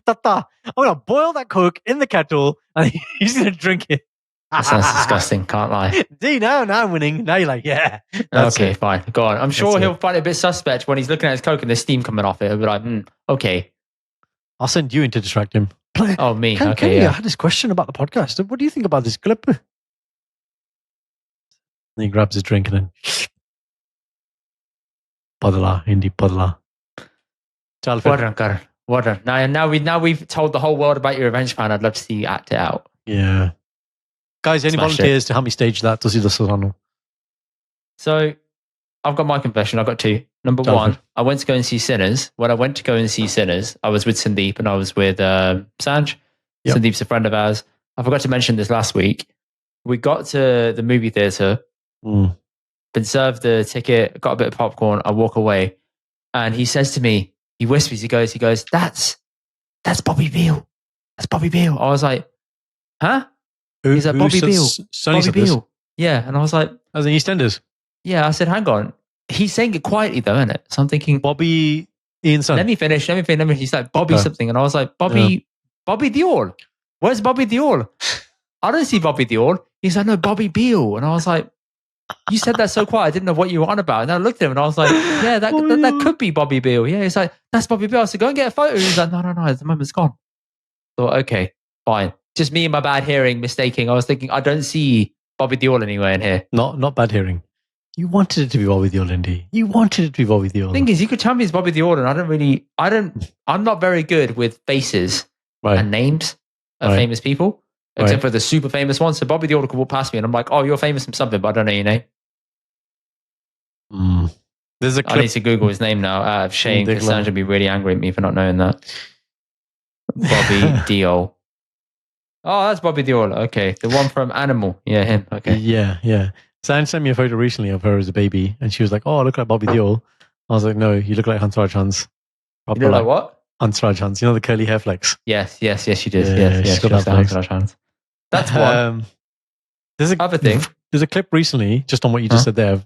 Tata, I'm going to boil that Coke in the kettle, and he's going to drink it. That sounds disgusting. Can't lie. See, now I'm winning. Now you're like, yeah. Okay, fine. Go on. I'm sure he'll find it a bit suspect when he's looking at his Coke and there's steam coming off it. He'll be like, okay. I'll send you in to distract him. Oh, me. Kenny, I had this question about the podcast. What do you think about this clip? And he grabs his drink and then Padala, Indy Padala. Water. Now we've told the whole world about your revenge plan. I'd love to see you act it out. Yeah. Guys, any volunteers to help me stage that? To see the Susano. So I've got my confession. I've got two. Number one, I went to go and see Sinners. When I went to go and see Sinners, I was with Sandeep and I was with Sanj. Yep. Sandeep's a friend of ours. I forgot to mention this last week. We got to the movie theatre, been served the ticket, got a bit of popcorn. I walk away and he says to me, he whispers, he goes, that's Bobby Beale. That's Bobby Beale. I was like, huh? He's like, Bobby Beale. Bobby Beale. Yeah. And I was like, as in EastEnders? Yeah. I said, hang on. He's saying it quietly though, isn't it? So I'm thinking, Bobby Ian Son. Let me finish. He's like, Bobby something. And I was like, Bobby Deol. Where's Bobby Deol? I don't see Bobby Deol. He's like, no, Bobby Beale. And I was like, you said that so quiet. I didn't know what you were on about. And I looked at him and I was like, yeah, that could be Bobby Beale. Yeah. He's like, that's Bobby Beale. I said, go and get a photo. He's like, no. At the moment's gone. I thought, okay, fine. Just me and my bad hearing, mistaking. I was thinking, I don't see Bobby Deol anywhere in here. Not bad hearing. You wanted it to be Bobby Deol, Indy. You wanted it to be Bobby Deol. Thing is, you could tell me it's Bobby Deol, and I'm not very good with faces and names of famous people, except for the super famous ones. So Bobby Deol could walk past me and I'm like, oh, you're famous from something, but I don't know your name. There's a clip. I need to Google his name now out of shame because Sanj would be really angry at me for not knowing that. Bobby Deol. Oh, that's Bobby Deol. Okay. The one from Animal. Yeah, him. Okay. Yeah. Sanj sent me a photo recently of her as a baby, and she was like, oh, I look like Bobby Deol. I was like, no, you look like Hansraj Hans. You look like what? Hansraj Hans. You know the curly hair flex? Yes, she does. Yes, she does the Hansraj Hans. That's one. Other thing. There's a clip recently, just on what you just said there,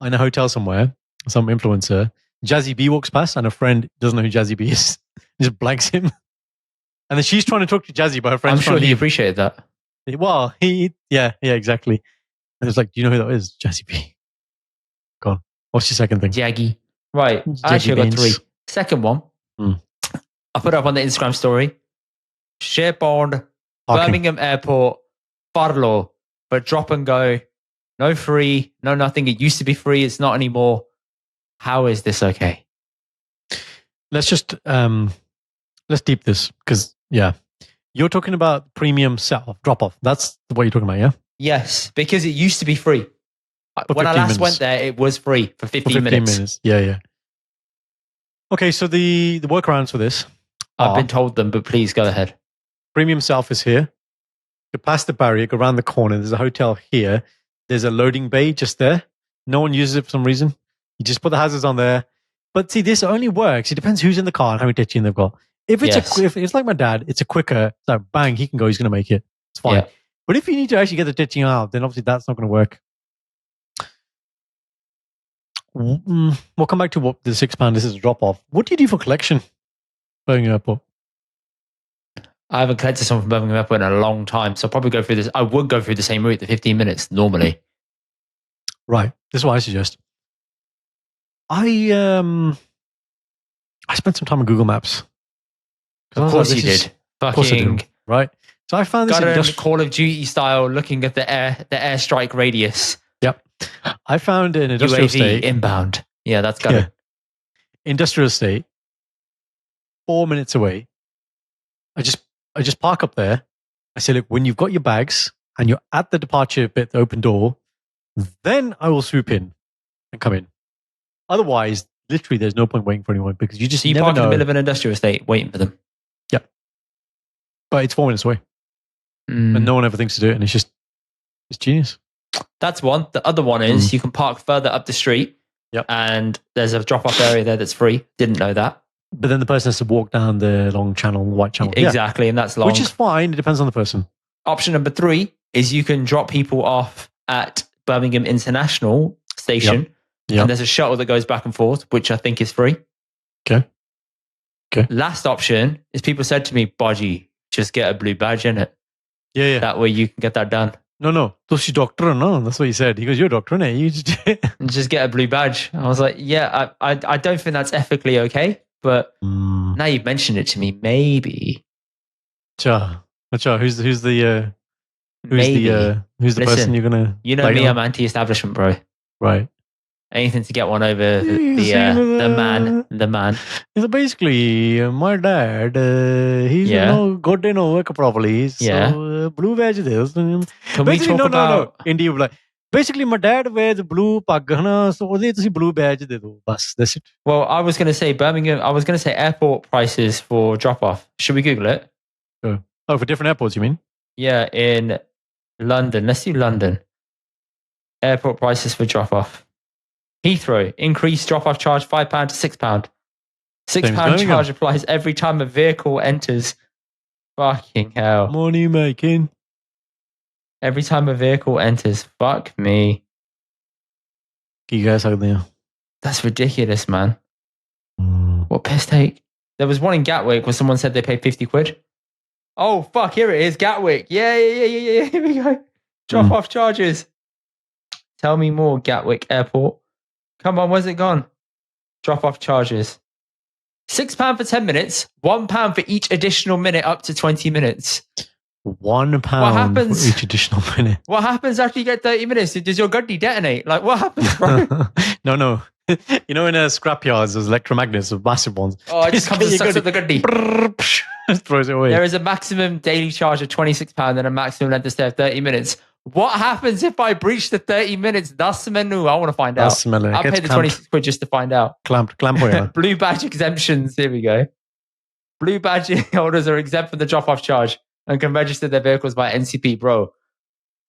in a hotel somewhere, some influencer, Jazzy B walks past, and a friend doesn't know who Jazzy B is. He just blanks him. And then she's trying to talk to Jazzy, but her friend's I'm sure he appreciated that. Well, yeah, exactly. And it's like, do you know who that is? Jazzy B. Go on. What's your second thing? Jaggy. Right. Actually, I got three. Second one. I put up on the Instagram story. Sherborne, Birmingham Airport, Farlow, but drop and go. No free, no nothing. It used to be free. It's not anymore. How is this okay? Let's just, let's deep this because, you're talking about premium drop off. That's what you're talking about, yeah? Yes, because it used to be free. When I last went there, it was free for 15 minutes. Yeah. Okay, so the workarounds for this I've been told them, but please go ahead. Premium South is here. You pass the barrier, go around the corner. There's a hotel here. There's a loading bay just there. No one uses it for some reason. You just put the hazards on there. But see, this only works. It depends who's in the car and how many tetchin they've got. If it's like my dad, it's a quicker, it's like bang, he can go, he's going to make it. It's fine. Yeah. But if you need to actually get the tetchin out, then obviously that's not going to work. We'll come back to what the £6. This is a drop off. What do you do for collection? Birmingham Airport. I haven't collected someone from Birmingham Airport in a long time, so I'll probably go through this. I would go through the same route, the 15 minutes normally. Right. This is what I suggest. I spent some time on Google Maps. Of course you did. Fucking right. So I found this Call of Duty style, looking at the airstrike radius. Yep. I found an industrial UAV estate inbound. Yeah, that's got it. Industrial estate, 4 minutes away. I just park up there. I say, look, when you've got your bags and you're at the departure bit, the open door, then I will swoop in and come in. Otherwise, literally, there's no point waiting for anyone because you just never park in the middle of an industrial estate waiting for them. Yep. But it's 4 minutes away. And no one ever thinks to do it. And it's genius. That's one. The other one is you can park further up the street. Yep. And there's a drop-off area there that's free. Didn't know that. But then the person has to walk down the long channel, white channel. Exactly, and that's long. Which is fine. It depends on the person. Option number 3 is you can drop people off at Birmingham International Station. Yep. And there's a shuttle that goes back and forth, which I think is free. Okay. Last option is people said to me, Baji, just get a blue badge in it. Yeah. That way you can get that done. No. Does she doctor? No, that's what he said. He goes, you're a doctor, innit? You just get a blue badge. I was like, yeah, I don't think that's ethically okay. But now you've mentioned it to me, maybe. Who's the Listen, person you're gonna? You know me, I'm anti-establishment, bro. Right. Anything to get one over the man. So basically, my dad, he's good in work properly. So blue badge this. Can we talk about Indy? Like, basically, my dad wears blue pag, so ਉਹਦੇ blue badge de do. Bas, that's it. Well, I was going to say Birmingham. I was going to say airport prices for drop-off. Should we Google it? Oh, for different airports, you mean? Yeah, in London. Let's do London. Airport prices for drop-off. Heathrow, increased drop-off charge £5 to £6. £6 charge applies every time a vehicle enters. Fucking hell. Money making. Every time a vehicle enters. Fuck me. That's ridiculous, man. What piss take? There was one in Gatwick where someone said they paid 50 quid. Oh, fuck, here it is, Gatwick. Yeah. Here we go. Drop-off charges. Tell me more, Gatwick Airport. Come on, where's it gone? Drop-off charges. £6 for 10 minutes, £1 for each additional minute up to 20 minutes. £1 for each additional minute. What happens after you get 30 minutes? Does your Guddy detonate? Like, what happens, bro? No. You know, in a scrapyard, there's electromagnets, of massive ones. Oh, it just comes and sucks up the Guddy. Throws it away. There is a maximum daily charge of £26 and a maximum length of stay of 30 minutes. What happens if I breach the 30 minutes? That's the menu. I want to find out. I'll pay the 26 quid just to find out. Clamp Blue badge exemptions. Here we go. Blue badge holders are exempt from the drop-off charge and can register their vehicles by NCP. Bro,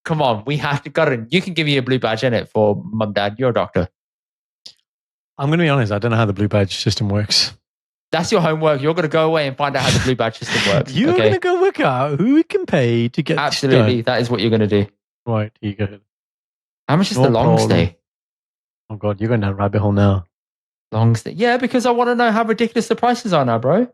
come on. We have to got it. You can give me a blue badge in it for mum, dad. You're a doctor. I'm going to be honest. I don't know how the blue badge system works. That's your homework. You're going to go away and find out how the blue badge system works. You're going to go work out who we can pay to get Absolutely. That is what you're going to do. Right, here you go. How much is the long stay? Oh, God, you're going down a rabbit hole now. Long stay? Yeah, because I want to know how ridiculous the prices are now, bro.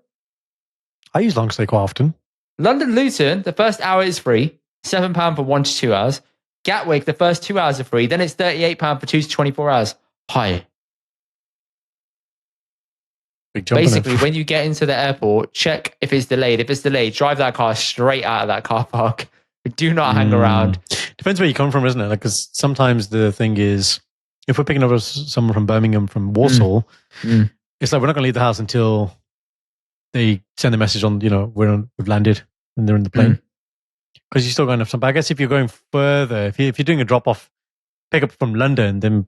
I use long stay quite often. London Luton, the first hour is free. £7 for 1 to 2 hours. Gatwick, the first 2 hours are free. Then it's £38 for 2 to 24 hours. Hi. Big jump. Basically, when you get into the airport, check if it's delayed. If it's delayed, drive that car straight out of that car park. Do not hang around. Depends where you come from, isn't it? Like, because sometimes the thing is, if we're picking up someone from Birmingham, from Warsaw, it's like we're not going to leave the house until they send a message on, we've landed and they're in the plane. Because you're still going to have some. But I guess if you're going further, if you're doing a drop-off, pick up from London, then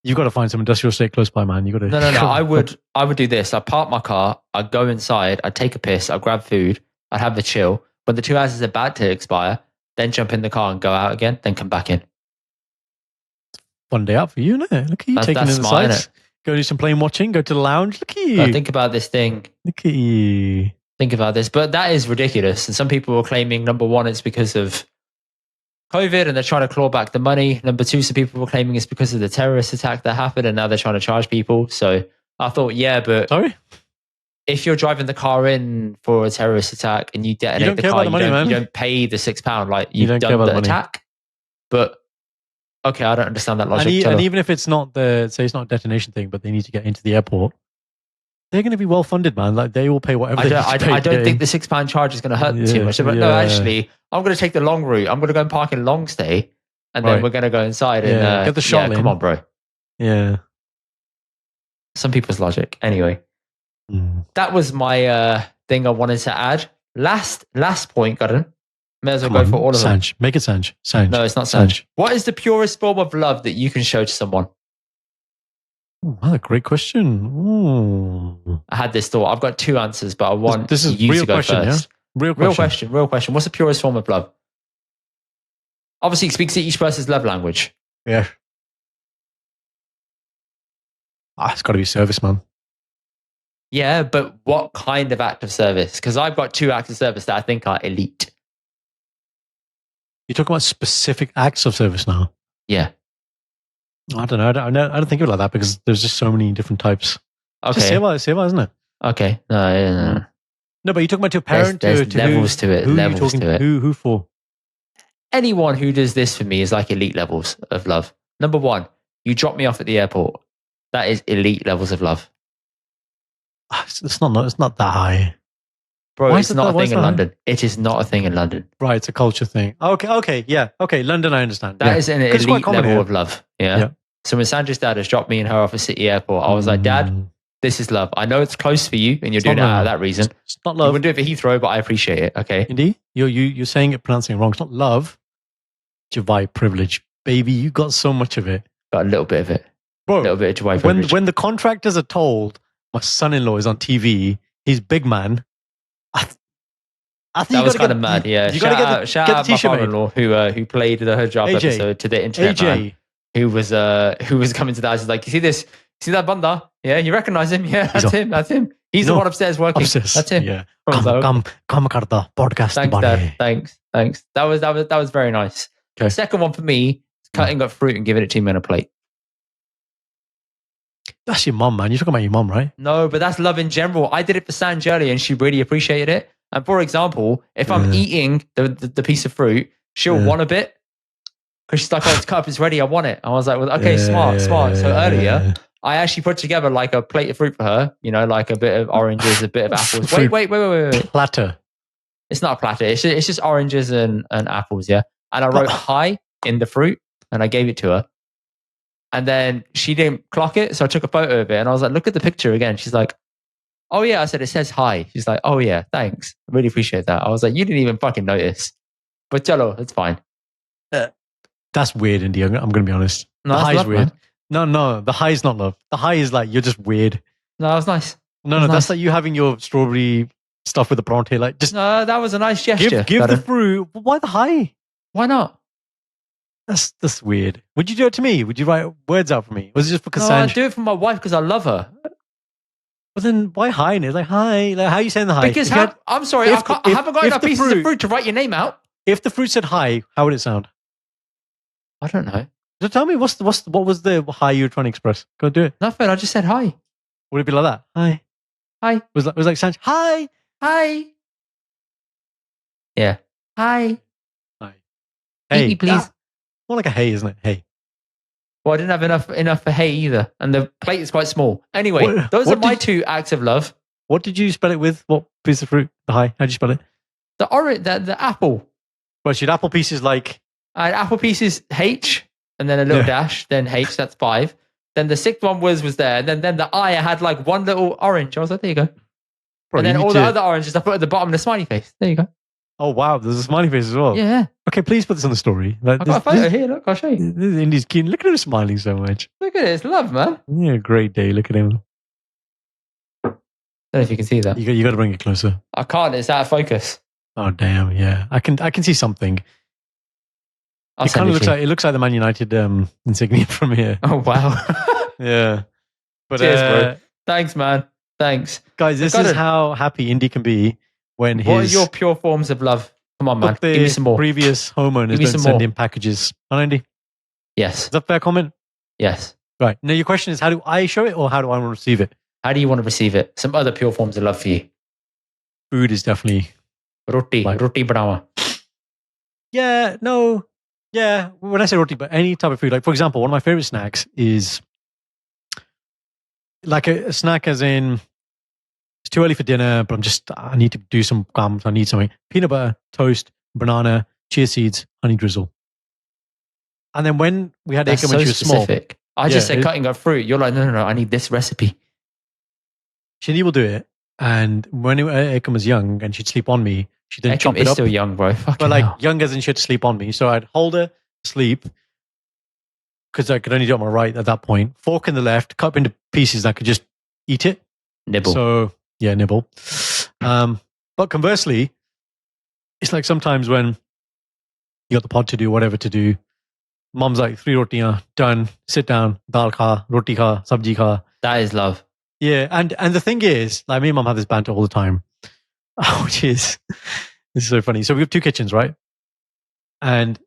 you've got to find some industrial estate close by, man. You got to. No. I would do this. I'd park my car. I'd go inside. I'd take a piss. I'd grab food. I'd have the chill. When the 2 hours is about to expire, then jump in the car and go out again, then come back in. One day out for you, isn't it? Look at you taking in the sights. Go do some plane watching, go to the lounge. Look at you. Think about this thing. Look at you. Think about this. But that is ridiculous. And some people are claiming, number one, it's because of COVID and they're trying to claw back the money. Number two, some people were claiming it's because of the terrorist attack that happened and now they're trying to charge people. So I thought, yeah, but... Sorry? if you're driving the car in for a terrorist attack and you detonate the car, you don't pay the £6. Like you've done the attack. But okay, I don't understand that logic. And even if it's not it's not a detonation thing, but they need to get into the airport, they're going to be well funded, man. Like they will pay whatever. I don't think the £6 charge is going to hurt too much. But no, actually, I'm going to take the long route. I'm going to go and park in Longstay, and then we're going to go inside and get the shot. Come on, bro. Yeah. Some people's logic. Anyway, that was my thing I wanted to add. Last point, Gordon. May as well go for all of them. Make it Sanj. Sanj. No, it's not Sanj. What is the purest form of love that you can show to someone? Oh, what a great question. Ooh. I had this thought. I've got 2 answers, but I want this is you real to go question, first. Yeah? Real question. What's the purest form of love? Obviously, it speaks to each person's love language. Yeah. It's got to be service, man. Yeah, but what kind of act of service? Because I've got 2 acts of service that I think are elite. You're talking about specific acts of service now? Yeah. I don't know. I don't think of it like that because there's just so many different types. Okay. It's just seva, isn't it? Okay. No. No, but you're talking about to a parent, there's levels to it. Who levels are you talking to it. Who for? Anyone who does this for me is like elite levels of love. Number 1, you drop me off at the airport. That is elite levels of love. It's not that high. Bro, it's not a thing in London. It is not a thing in London. Right, it's a culture thing. Okay, yeah. Okay, London, I understand. That is an elite level of love. Yeah. So when Sandra's dad has dropped me and her off at City Airport, I was like, Dad, this is love. I know it's close for you and you're doing it out of that reason. It's not love. You wouldn't do it for Heathrow, but I appreciate it. Okay. Indy, you're saying it, pronouncing it wrong. It's not love. It's Javai privilege. Baby, you got so much of it. Got a little bit of it. Bro, a little bit of Javai privilege. When the contractors are told, my son-in-law is on TV, he's big man, I think that was kind of mad, yeah. Shout out my father-in-law who played the hijab episode to the internet man, who was coming to the house. He's like, you see this? See that banda? Yeah, you recognize him? Yeah, that's him. He's the one upstairs working. That's him. Yeah. Come karta podcast. Thanks, Dad. Thanks. That was very nice. Okay. The second one for me is cutting up fruit and giving it to me on a plate. That's your mum, man. You're talking about your mum, right? No, but that's love in general. I did it for Sanj earlier and she really appreciated it. And for example, if I'm eating the piece of fruit, she'll want a bit because she's like, oh, it's cut up, it's ready, I want it. I was like, well, okay, smart. So earlier, I actually put together like a plate of fruit for her, like a bit of oranges, a bit of apples. Wait. Platter. It's not a platter. It's just oranges and apples, yeah. And I wrote hi in the fruit and I gave it to her. And then she didn't clock it, so I took a photo of it and I was like, look at the picture again. She's like, oh yeah. I said, it says hi. She's like, oh yeah, thanks. I really appreciate that. I was like, you didn't even fucking notice. But chalo, it's fine. That's weird, Indy. I'm going to be honest. No, the high is weird. Man. No, the high is not love. The high is like, you're just weird. No, that was nice. No, that's like you having your strawberry stuff with the pronte. Like, just no, that was a nice gesture. Give the fruit. Why the high? Why not? That's weird. Would you do it to me? Would you write words out for me? Was it just because I do it for my wife because I love her. But then why hi? And it's like hi. Like, how are you saying the hi? Because I'm sorry, I haven't got enough pieces of fruit to write your name out. If the fruit said hi, how would it sound? I don't know. So tell me what was the hi you were trying to express? Go do it. Nothing. I just said hi. Would it be like that? Hi. Hi. Was like Sanj. Hi. Hi. Yeah. Hi. Hi. Hey, me, please. More like a hey, isn't it? Hey. Well, I didn't have enough for hey either, and the plate is quite small. Anyway, those are my 2 acts of love. What did you spell it with? What piece of fruit? The hi. How'd you spell it? The orange, the apple. Well, she'd apple pieces like. I had apple pieces H, and then a little dash, then H. That's 5. Then the 6th one was there, and then the I had like one little orange. I was like, there you go. Bro, and then all the other oranges I put at the bottom of the smiley face. There you go. Oh wow, there's a smiley face as well. Yeah. Okay, please put this on the story. Like, I've got a photo here. Look, I'll show you. This is Indy's keen. Look at him smiling so much. Look at it. It's love, man. Yeah, great day. Look at him. I don't know if you can see that. You got to bring it closer. I can't. It's out of focus. Oh damn! Yeah, I can see something. It kind of looks like the Man United insignia from here. Oh wow. Yeah. But cheers, bro. Thanks, man. Thanks, guys. This is how happy Indy can be when his. What are your pure forms of love? Come on, man. Give me some more. Previous homeowners don't send in packages. Oh, Indy? Yes. Is that a fair comment? Yes. Right. Now, your question is, how do I show it or how do I want to receive it? How do you want to receive it? Some other pure forms of love for you. Food is definitely Roti, Like- roti banawa. Yeah, no. Yeah, when I say roti, but any type of food. Like, for example, one of my favorite snacks is like a snack as in, it's too early for dinner, but I need to do some gums. I need something. Peanut butter, toast, banana, chia seeds, honey drizzle. And then when we had That's Akam when so she was small, specific. I just Yeah, said cutting up fruit. You're like, no, I need this recipe. Shindy will do it. And when Akam was young and she'd sleep on me, she'd then Ekim chop it is up. still young, bro. Fucking But like hell. young as in she had to sleep on me. So I'd hold her, sleep, because I could only do it on my right at that point. Fork in the left, cut up into pieces, and I could just eat it. Nibble. So yeah, nibble. But conversely, it's like sometimes when you got the pod to do whatever to do, mom's like 3 rotiyan, done, sit down, dal kha, roti kha, sabji kha. That is love. Yeah, and the thing is, like me and mom have this banter all the time, which is this is so funny. So we have 2 kitchens, right? And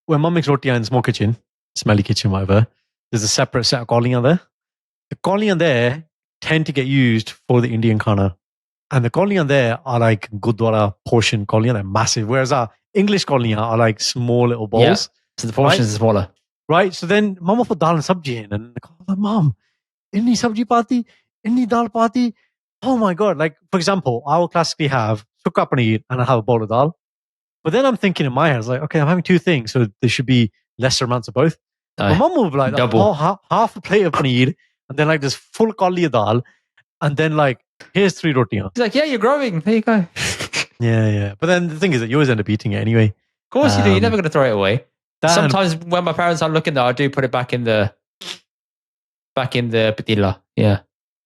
when mom makes roti in small kitchen, smelly kitchen, whatever, there's a separate set of koliyan there. The koliyan there tend to get used for the Indian khana. And the koliyan there are like Gurdwara portion koliyan, they're massive. Whereas our English koliyan are like small little bowls. Yeah. So the portions are smaller. Right? So then mom will put dal and sabji in. And I'm like, mom, inni sabji pati, inni dal pati. Oh my God. Like, for example, I will classically have sukka paneer and I have a bowl of dal. But then I'm thinking in my head, I was like, okay, I'm having 2 things. So there should be lesser amounts of both. My mom will be like, double. half a plate of paneer and then like this full kali of dal. And then like, here's 3 rotiyan. He's like, yeah, you're growing. There you go. Yeah. But then the thing is that you always end up eating it anyway. Of course you do. You're never going to throw it away. That and- Sometimes when my parents are looking there, I do put it back in the patila. Yeah.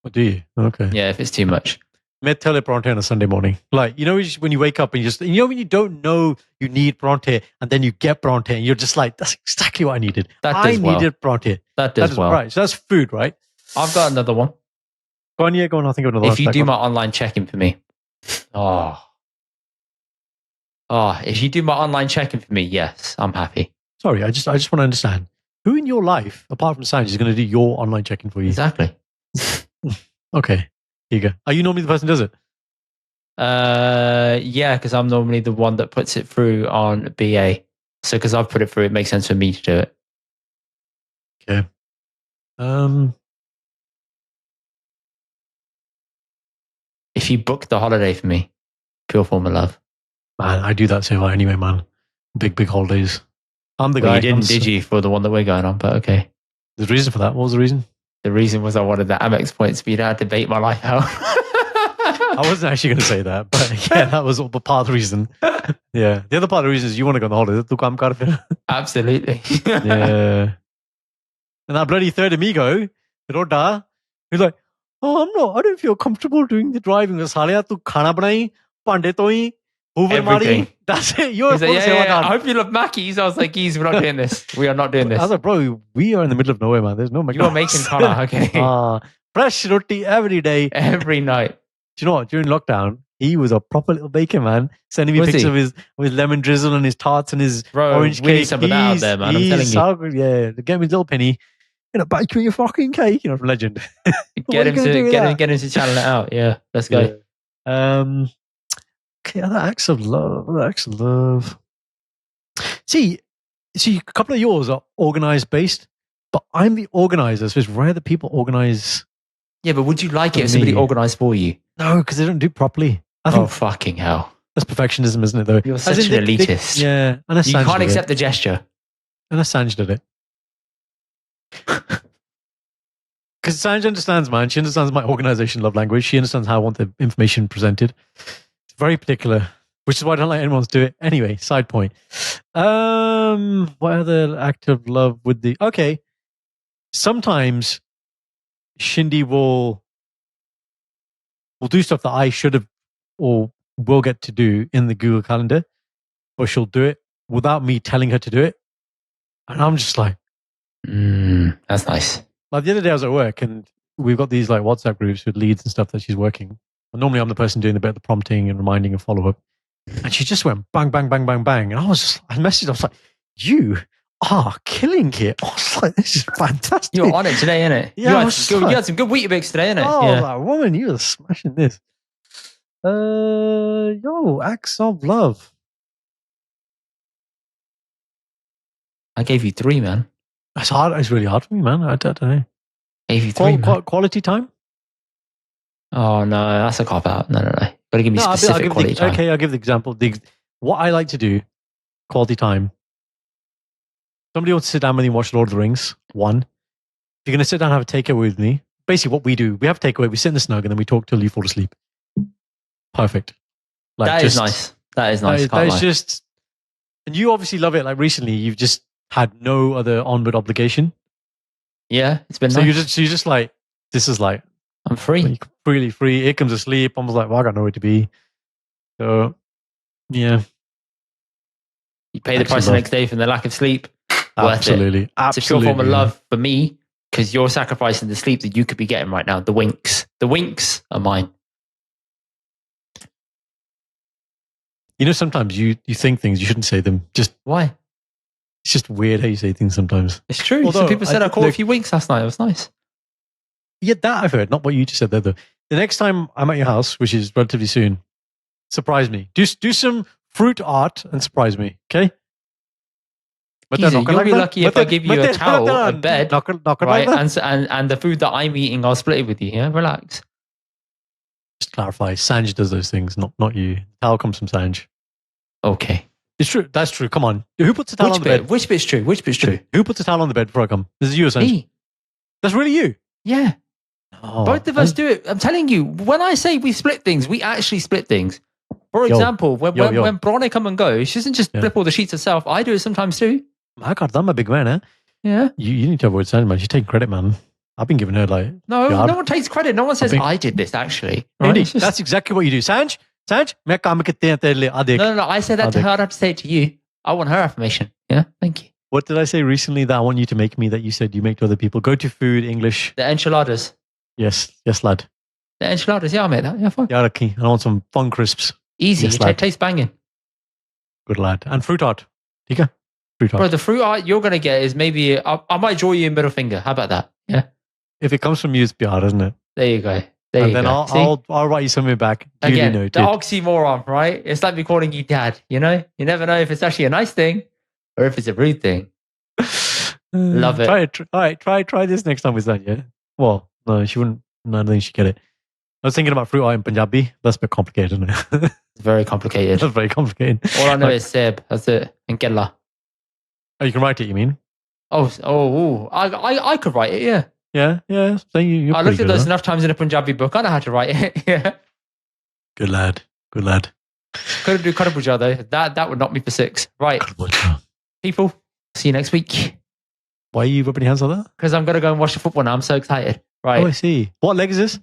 Oh, do you? Okay. Yeah, if it's too much. Met tele parathe on a Sunday morning. Like, you know, when you wake up and when you don't know you need parathe and then you get parathe and you're just like, that's exactly what I needed. I needed parathe. That does well. Right. So that's food, right? I've got another one. Go on, I'll think of another one. If you do my online check-in for me. If you do my online check-in for me, yes, I'm happy. Sorry, I just want to understand. Who in your life, apart from Sanj, is going to do your online check-in for you? Exactly. Okay. Here you go. Are you normally the person who does it? Yeah, because I'm normally the one that puts it through on BA. So because I've put it through, it makes sense for me to do it. Okay. If you book the holiday for me, pure form of love. Man, I do that so far anyway, man. Big holidays. I'm the Well, guy. you didn't, did you, for the one that we're going on? But okay. There's a reason for that. What was the reason? The reason was I wanted the Amex points, but you don't have to bait my life out. I wasn't actually going to say that, but yeah, that was part of the reason. Yeah. The other part of the reason is you want to go on the holiday. Tu kaam kar phir. Absolutely. Yeah. And that bloody third amigo, Roda, he's like, I don't feel comfortable doing the driving. Salia, tu khana banai, pande toi, hoover mari. Everything. That's it. You're He's like, yeah. I hope you love Mackies. I was like, geez, we're not doing this. We are not doing this. I was like, bro, we are in the middle of nowhere, man. There's no You are making khana, okay. Fresh roti every day. Every night. Do you know what? During lockdown, he was a proper little baker, man. Sending me Was pictures he? of his lemon drizzle and his tarts and his Bro, orange we cake. need some of that out there, man. I'm He's telling you. so good. Yeah, get me his little penny. Bake me your fucking cake, from Legend. Get him to channel it out. Yeah, let's go. Yeah. Okay, other acts of love. See, a couple of yours are organized based, but I'm the organizer, so it's rare that people organize. Yeah, but would you like it if For somebody me. organised for you? No, because they don't do it properly. I think Oh, fucking hell. that's perfectionism, isn't it? Though You're As such in an they- elitist. yeah, and You Assange can't did accept it. the gesture. And Assange did it. Because Assange understands, man. She understands my organization love language. She understands how I want the information presented. It's very particular, which is why I don't like anyone else to do it. Anyway, side point. What other act of love would the... Okay. Sometimes Shindy will do stuff that I should have or will get to do in the Google Calendar, but she'll do it without me telling her to do it. And I'm just like... That's nice. Like the other day I was at work and we've got these like WhatsApp groups with leads and stuff that she's working. And normally I'm the person doing the bit of the prompting and reminding and follow up. And she just went bang, bang, bang, bang, bang. And I messaged, I was like, you killing it. I was like, this is fantastic. You were on it today, innit? Yeah, you had some good Weetabix today, innit? Oh, Yeah. like, woman, you were smashing this. Acts of love. I gave you 3, man. That's hard. It's really hard for me, man. I don't know. Gave you 3, man. Quality time? Oh, no, that's a cop-out. No. Gotta give me specific quality time. Okay, I'll give the example. What I like to do, quality time. Somebody wants to sit down with me and watch Lord of the Rings. 1. If you're going to sit down and have a takeaway with me, basically what we do, we have a takeaway, we sit in the snug, and then we talk till you fall asleep. Perfect. Like, that is nice. That is nice. That is just, and you obviously love it. Like recently, you've just had no other onward obligation. Yeah, it's been so nice. you're just like, this is like, I'm free. Like, really free. Here comes asleep. I was like, well, I got nowhere to be. So, yeah. You pay the price the next day from the lack of sleep. Absolutely. It's a pure form of love for me because you're sacrificing the sleep that you could be getting right now. The winks. The winks are mine. You know, sometimes you think things, you shouldn't say them. Just why? It's just weird how you say things sometimes. It's true. Some people said I caught a few winks last night. It was nice. Yeah, that I've heard. Not what you just said there, though. The next time I'm at your house, which is relatively soon, surprise me. Do some fruit art and surprise me, okay? You'll be lucky if I give you a towel, a bed, right? And the food that I'm eating, I'll split it with you. Yeah, relax. Just clarify. Sanj does those things, not you. The towel comes from Sanj. Okay. It's true. That's true. Come on. Who puts the towel on the bed? Which bit's true? Which bit's true? Who puts the towel on the bed before I come? This is you or Sanj? Me. That's really you? Yeah. Both of us do it. I'm telling you, when I say we split things, we actually split things. For example, when Bronny come and go, she doesn't just flip all the sheets herself. I do it sometimes too. My God, I'm a big man, eh? Yeah. You need to avoid Sanj, man. She's taking credit, man. I've been giving her like... No one takes credit. No one says, I did this, actually. Right? Indy, that's exactly what you do. Sanj, main kaam kitte hain tere liye. No. I said that to her. I'd have to say it to you. I want her affirmation. Yeah, thank you. What did I say recently that I want you to make me that you said you make to other people? Go to food, English. The enchiladas. Yes, lad. The enchiladas, yeah, I made that. Yeah, fine. Yeah, okay. I want some fun crisps. Easy. Yes, it tastes banging. Good lad. And fruit art. Tika? Fruit art. Bro, the fruit art you're going to get is maybe, I might draw you a middle finger. How about that? Yeah. If it comes from you, it's PR, isn't it? There you go. I'll write you something back. Again, the oxymoron, right? It's like me calling you dad, you know? You never know if it's actually a nice thing or if it's a rude thing. Love it. Try this next time with that, yeah? Well, no, she wouldn't. No, I don't think she'd get it. I was thinking about fruit art in Punjabi. That's a bit complicated, isn't it? It's very complicated. That's very complicated. All I know is Seb. That's it. And Kella. Oh, you can write it, you mean? I could write it, yeah. Yeah. So I looked at those enough times in a Punjabi book. I know how to write it. Yeah. Good lad. Couldn't do Karabuja though. That would knock me for 6. Right. People, see you next week. Why are you rubbing your hands like that? Because I'm going to go and watch the football now. I'm so excited. Right. Oh, I see. What leg is this?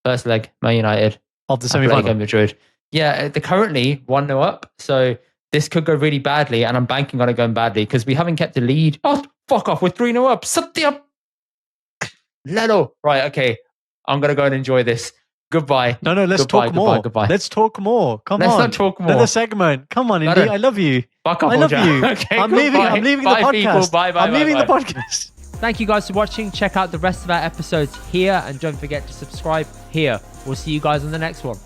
First leg, Man United. Of the semi-final? Madrid. Yeah, they're currently 1-0 up. So this could go really badly, and I'm banking on it going badly because we haven't kept the lead. Oh, fuck off. We're 3-0 up. Satya. Leno. Right, okay. I'm going to go and enjoy this. Goodbye. No, let's talk more. Goodbye. Let's talk more. Let's not talk more. Another segment. Come on, Indy. I love you. Fuck off, I love you. Okay, I'm leaving the podcast. People. Bye. I'm leaving the podcast. Thank you guys for watching. Check out the rest of our episodes here and don't forget to subscribe here. We'll see you guys on the next one.